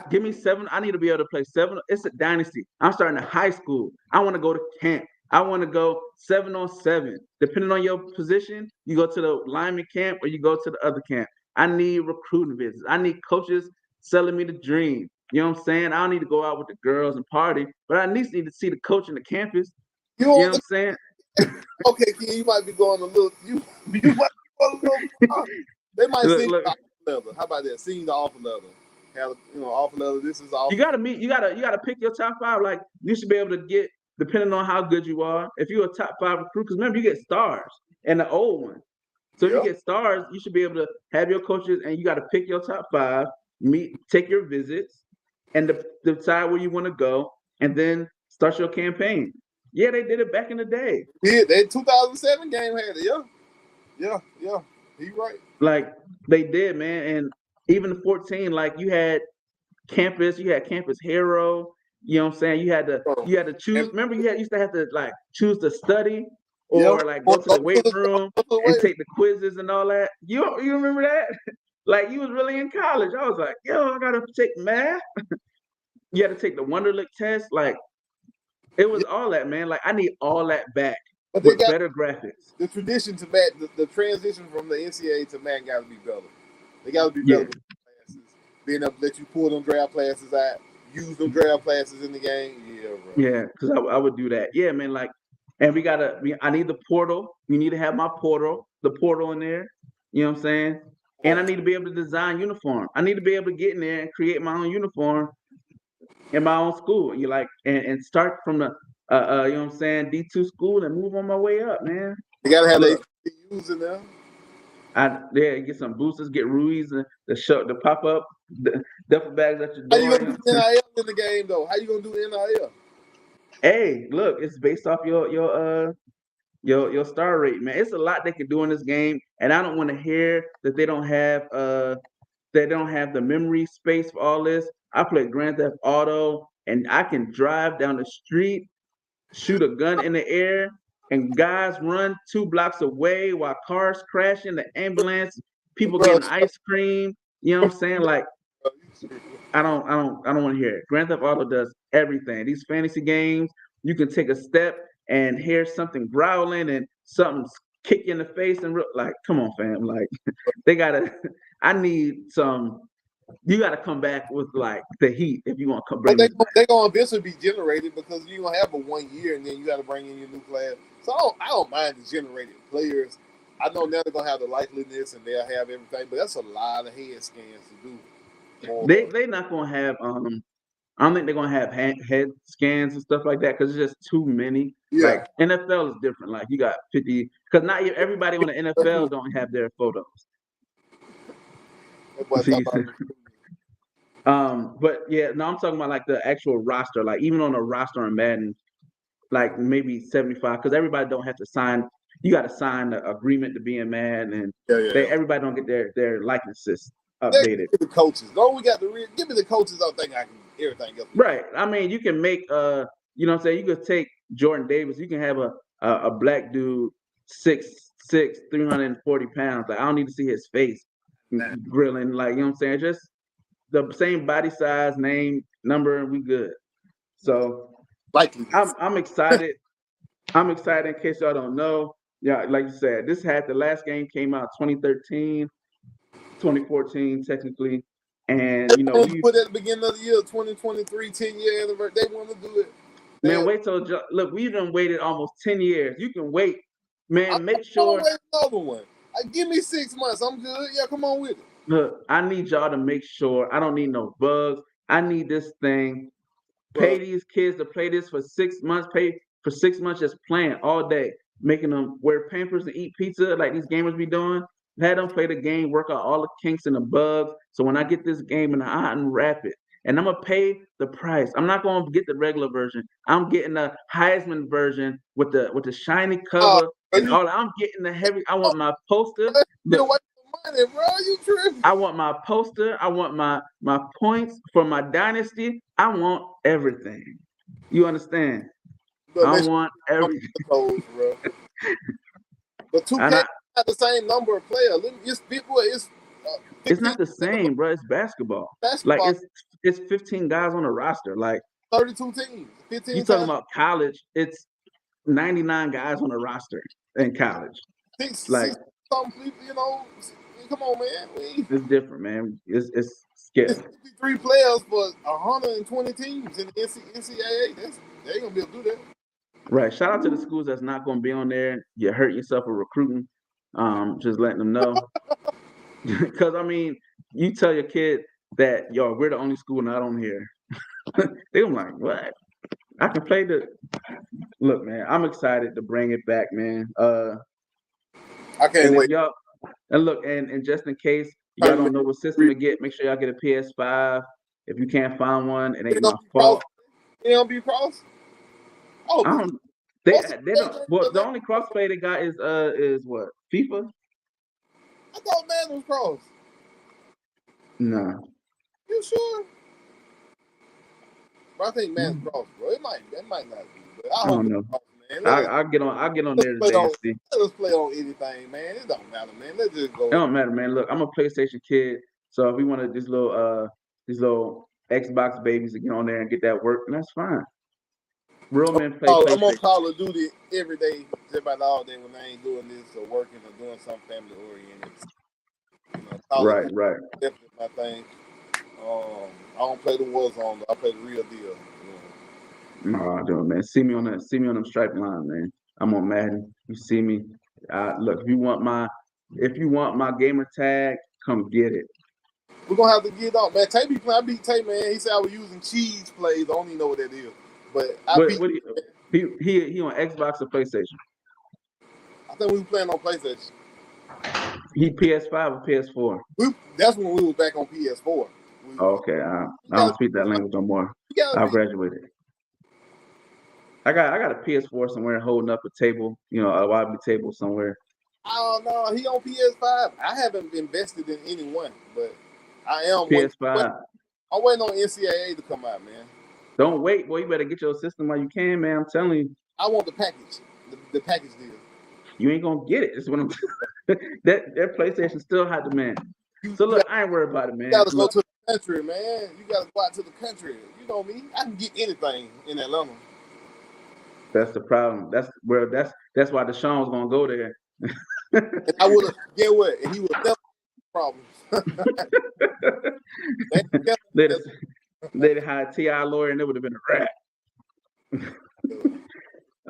Give me 7. I need to be able to play 7. It's a dynasty. I'm starting at high school. I want to go to camp. I want to go 7-on-7. Depending on your position, you go to the lineman camp or you go to the other camp. I need recruiting visits. I need coaches selling me the dream. You know what I'm saying? I don't need to go out with the girls and party, but I at least need to see the coach in the campus. You know what I'm saying? Okay, Ken, you might be going a little. You might be going a little. They might see leather. How about that? Seeing the offer leather. Have offer leather. This is offer. You gotta meet. You gotta pick your top 5. Like you should be able to get, depending on how good you are. If you're a top 5 recruit, because remember you get stars and the old one. So if you get stars, you should be able to have your coaches, and you got to pick your top 5, take your visits, and decide where you want to go, and then start your campaign. Yeah, they did it back in the day. Yeah, that 2007 game had it. Yeah. He right. Like they did, man. And even the 14, like you had campus hero. You know what I'm saying? You had to choose. Remember, used to have to like choose to study or like go to the weight room and take the quizzes and all that. You remember that? Like you was really in college. I was like, yo, I gotta take math. You had to take the Wonderlic test. Like it was all that, man. Like I need all that back. But with better graphics. The tradition to MAC, the transition from the NCAA to MAC got to be better. They got to be better with classes. Being able to let you pull them draft classes out, use them draft classes in the game. Yeah, bro. Yeah, because I would do that. Yeah, man. Like, and I need the portal. You need to have the portal in there. You know what I'm saying? And I need to be able to design uniform. I need to be able to get in there and create my own uniform in my own school. You like and start from the you know what I'm saying, D2 school and move on my way up, man. You gotta have the HBCUs in there. Get some boosters, get Ruiz and the pop up duffel bags at your door. How you gonna do NIL in the game though? How you gonna do NIL? Hey, look, it's based off your star rate, man. It's a lot they can do in this game, and I don't want to hear that they don't have the memory space for all this. I play Grand Theft Auto, and I can drive down the street, shoot a gun in the air, and guys run 2 blocks away while cars crashing, the ambulance, people getting ice cream. You know what I'm saying? Like, I don't want to hear it. Grand Theft Auto does everything. These fantasy games, you can take a step and hear something growling and something kick you in the face and like, come on, fam. Like, I need some. You got to come back with like the heat if you want to come bring. They're going to eventually be generated because you're going to have a 1 year and then you got to bring in your new class. So I don't mind the generated players. I know now they're going to have the likeliness and they'll have everything, but that's a lot of head scans to do. They're not going to have. I don't think they're going to have head scans and stuff like that because it's just too many. Yeah. Like NFL is different. Like you got 50 because not everybody on the NFL don't have their photos. But yeah, no, I'm talking about like the actual roster. Like even on a roster in Madden, like maybe 75, because everybody don't have to sign. You got to sign the agreement to be in Madden, and everybody don't get their likenesses updated. The coaches, give me the coaches. I think I can everything else. Right. I mean, you can make you know what I'm saying. You could take Jordan Davis. You can have a black dude 6'6", 340 pounds. Like I don't need to see his face. Grilling, like, you know what I'm saying? Just the same body size, name, number, and we good. So I'm excited. I'm excited in case y'all don't know. Yeah, like you said, the last game came out 2013, 2014, technically. And you know, we put at the beginning of the year, 2023, 10-year anniversary. They want to do it. Man, wait till look, we done waited almost 10 years. You can wait. Man, make sure another one. Give me 6 months. I'm good. Yeah, come on with it. Look, I need y'all to make sure. I don't need no bugs. I need this thing. Pay these kids to play this for 6 months. Pay for 6 months just playing all day, making them wear Pampers and eat pizza like these gamers be doing. Had them play the game, work out all the kinks and the bugs. So when I get this game and I unwrap it, and I'm gonna pay the price. I'm not gonna get the regular version. I'm getting the Heisman version with the shiny cover and all. I'm getting the heavy. I want my poster. Money, bro. You tripping? I want my poster. I want my points for my dynasty. I want everything. You understand? I want everything. But 2K not the same number of players. It's not the same, bro. It's basketball. Like it's 15 guys on the roster. Like 32 teams. 15. You talking about college? It's 99 guys on the roster in college. Six, you know. Come on, man. It's different, man. It's scary. It's 53 players for 120 teams in the NCAA. They ain't gonna be able to do that. Right. Shout out to the schools that's not gonna be on there. You hurt yourself with recruiting. Just letting them know. Because I mean, you tell your kid that we're the only school not on here. They gonna like, what? I can play the. Look, man, I'm excited to bring it back, man. I can't And if wait. y'all and look, and just in case y'all don't know what system to get, make sure y'all get a PS5. If you can't find one, it ain't my fault. It don't be cross. Oh, I don't. They don't. Well, the only crossplay they got is what, FIFA? I thought man was cross. No. You sure? But I think man's cross, bro. It might not be, but I don't know. Cross, man. I'll get on there today and see. Let's play on anything, man. It don't matter, man. Let's just go. It don't matter, man. Look, I'm a PlayStation kid, so if we wanted these little Xbox babies to get on there and get that work, then that's fine. Real men play PlayStation. I'm on Call of Duty every day, just about all day when I ain't doing this or working or doing something family oriented. Right. Definitely my thing. I don't play the Warzone, I play the real deal. No, I don't, man. See me on them stripe line, man. I'm on Madden. You see me. Look, if you want my gamer tag, come get it. We're gonna have to get on, man. Tay be playing. I beat Tay, man. He said I was using cheese plays. I don't even know what that is. But he on Xbox or PlayStation? I think we were playing on PlayStation. He PS5 or PS4? That's when we was back on PS4. Okay, I don't speak that language no more. I've graduated. I got a PS4 somewhere holding up a table, a YB table somewhere. I don't know. He on PS5. I haven't invested in any one, but I am PS5. I'm waiting on NCAA to come out, man. Don't wait, boy. You better get your system while you can, man. I'm telling you. I want the package, the package deal. You ain't gonna get it. That's what I'm. that PlayStation still high demand. So look, I ain't worried about it, man. You gotta go to the country, man. You gotta go out to the country. You know me. I can get anything in Atlanta. That's the problem. That's why Deshaun was gonna go there. And I would have. Get what? And he would never problems. They'd hired T.I. lawyer and it would have been a wrap.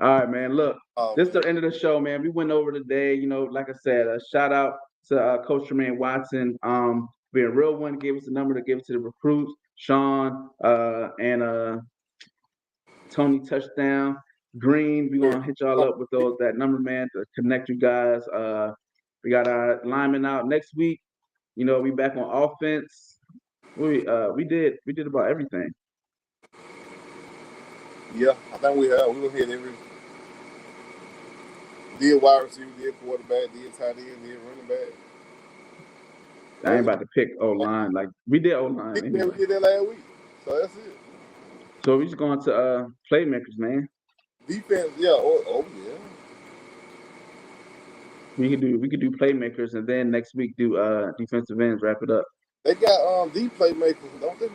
All right, man. Look, this is the end of the show, man. We went over today. Like I said, a shout out to Coach Trumaine Watson. Being a real one, gave us the number to give it to the recruits, Sean and Tony Touchdown. Green, we're gonna hit y'all up with that number, man, to connect you guys. We got our linemen out next week. We back on offense. We did about everything. Yeah, I think we have. We will hit every. Did wide receiver, did quarterback, did tight end, did running back. I ain't about to pick O-line. Like, we did O-line. Anyway. We did that last week. So that's it. So we just going to playmakers, man. Defense, yeah. Oh yeah. We could do playmakers, and then next week do defensive ends. Wrap it up. They got deep playmakers, don't they?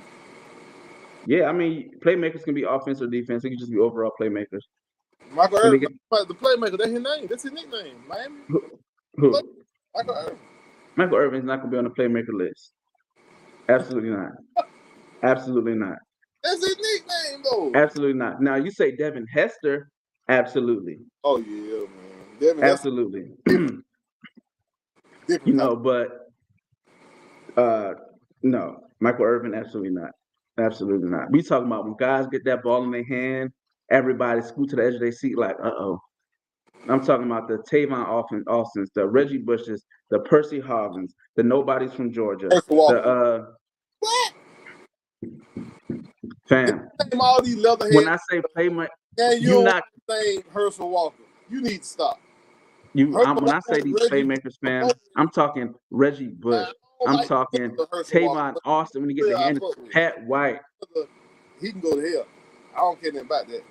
Yeah, I mean playmakers can be offense or defense. It can just be overall playmakers. Michael Irvin, the playmaker. That's his name. That's his nickname. Miami. Who? Michael Irvin. Michael Irvin's not gonna be on the playmaker list. Absolutely not. Absolutely not. That's his nickname, though. Absolutely not. Now you say Devin Hester. Absolutely. Oh yeah, man. Devin absolutely. But no, Michael Irvin, absolutely not. Absolutely not. We talking about when guys get that ball in their hand, everybody scoot to the edge of their seat like, uh-oh. I'm talking about the Tavon Austins, the Reggie Bushes, the Percy Hoggins, the nobodies from Georgia. What? Fam. All these leatherheads. When I say playmaker, you not saying Herschel Walker. You need to stop. When I say these playmakers, fam, I'm talking Reggie Bush. I'm talking Tavon Austin when you get the hand. Pat White. He can go to hell. I don't care nothing about that.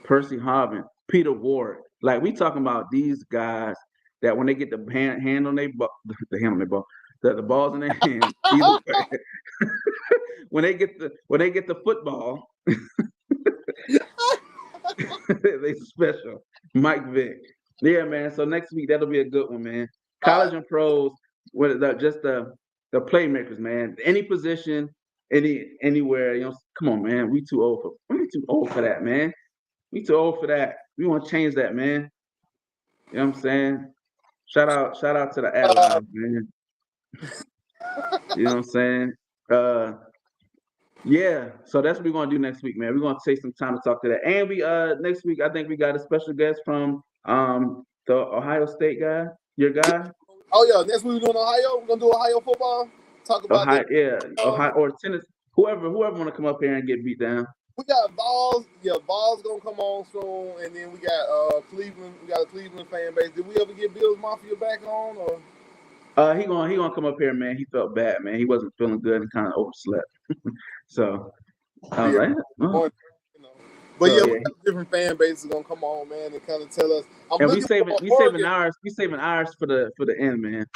Percy Hoggins, Peter Ward. Like, we talking about these guys that when they get the hand on their ball, the balls in their hand, either way. when they get the football, they special. Mike Vick. Yeah, man. So next week that'll be a good one, man. College and pros, with the playmakers, man. Any position, anywhere. Come on, man. We too old for that, man. We too old for that. We want to change that, man. You know what I'm saying? Shout out to the Allies, man. You know what I'm saying? Yeah. So that's what we're gonna do next week, man. We're gonna take some time to talk to that. And we next week I think we got a special guest from the Ohio State guy, your guy. Oh yeah, next week we're doing Ohio. We're gonna do Ohio football. Talk about Ohio, the yeah, Ohio or Tennessee, whoever want to come up here and get beat down. we got Vols. Yeah, Vols gonna come on soon, and then we got Cleveland. We got a Cleveland fan base. Did we ever get Bills Mafia back on? Or He gonna come up here, man. He felt bad, man. He wasn't feeling good and kind of overslept. So I was yeah, like, oh. you know. But So, yeah, yeah. we got different fan bases gonna come on, man, and kind of tell us. I'm And we looking saving for Oregon. ours for the end, man.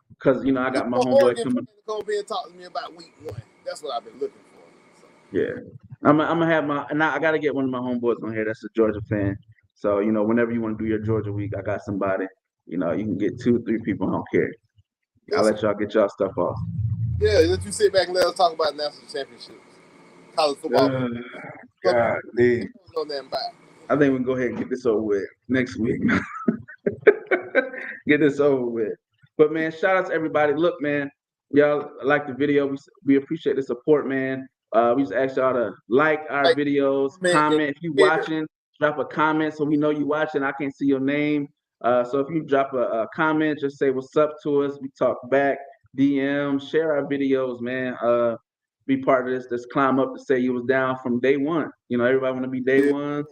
Because I got my homeboy Oregon coming. fan to come up here and talk to me about week 1. That's what I've been looking for. So. Yeah, I'm gonna have I gotta get one of my homeboys on here. That's a Georgia fan. So whenever you want to do your Georgia week, I got somebody. You can get 2-3 people. I don't care. I'll let y'all get y'all stuff off. Yeah, let you sit back and let us talk about national championships, college football. God, dude. I think we can go ahead and get this over with next week. Get this over with. But man, shout out to everybody. Look, man, y'all like the video. We appreciate the support, man. We just ask y'all to like our videos, comment. If you watching, drop a comment so we know you watching. I can't see your name. So if you drop a comment, just say what's up to us. We talk back, DM, share our videos, man. Be part of this climb up to say you was down from day one. Everybody want to be day one.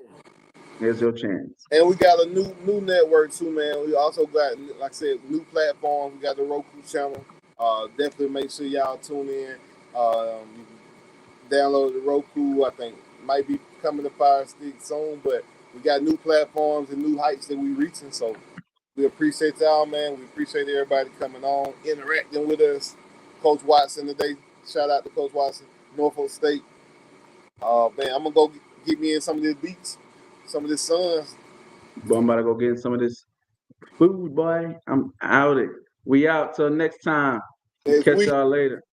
There's your chance. And we got a new network too, man. We also got, like I said, new platforms. We got the Roku channel. Definitely make sure y'all tune in. You can download the Roku. I think might be coming to Fire Stick soon, but we got new platforms and new heights that we reaching. So we appreciate y'all, man. We appreciate everybody coming on, interacting with us. Coach Watson today. Shout out to Coach Watson, Nofolk State. Man, I'm gonna go get me in some of these beats. Some of the Suns. But I'm about to go get some of this food, boy. I'm out it. We out till next time. Catch y'all later.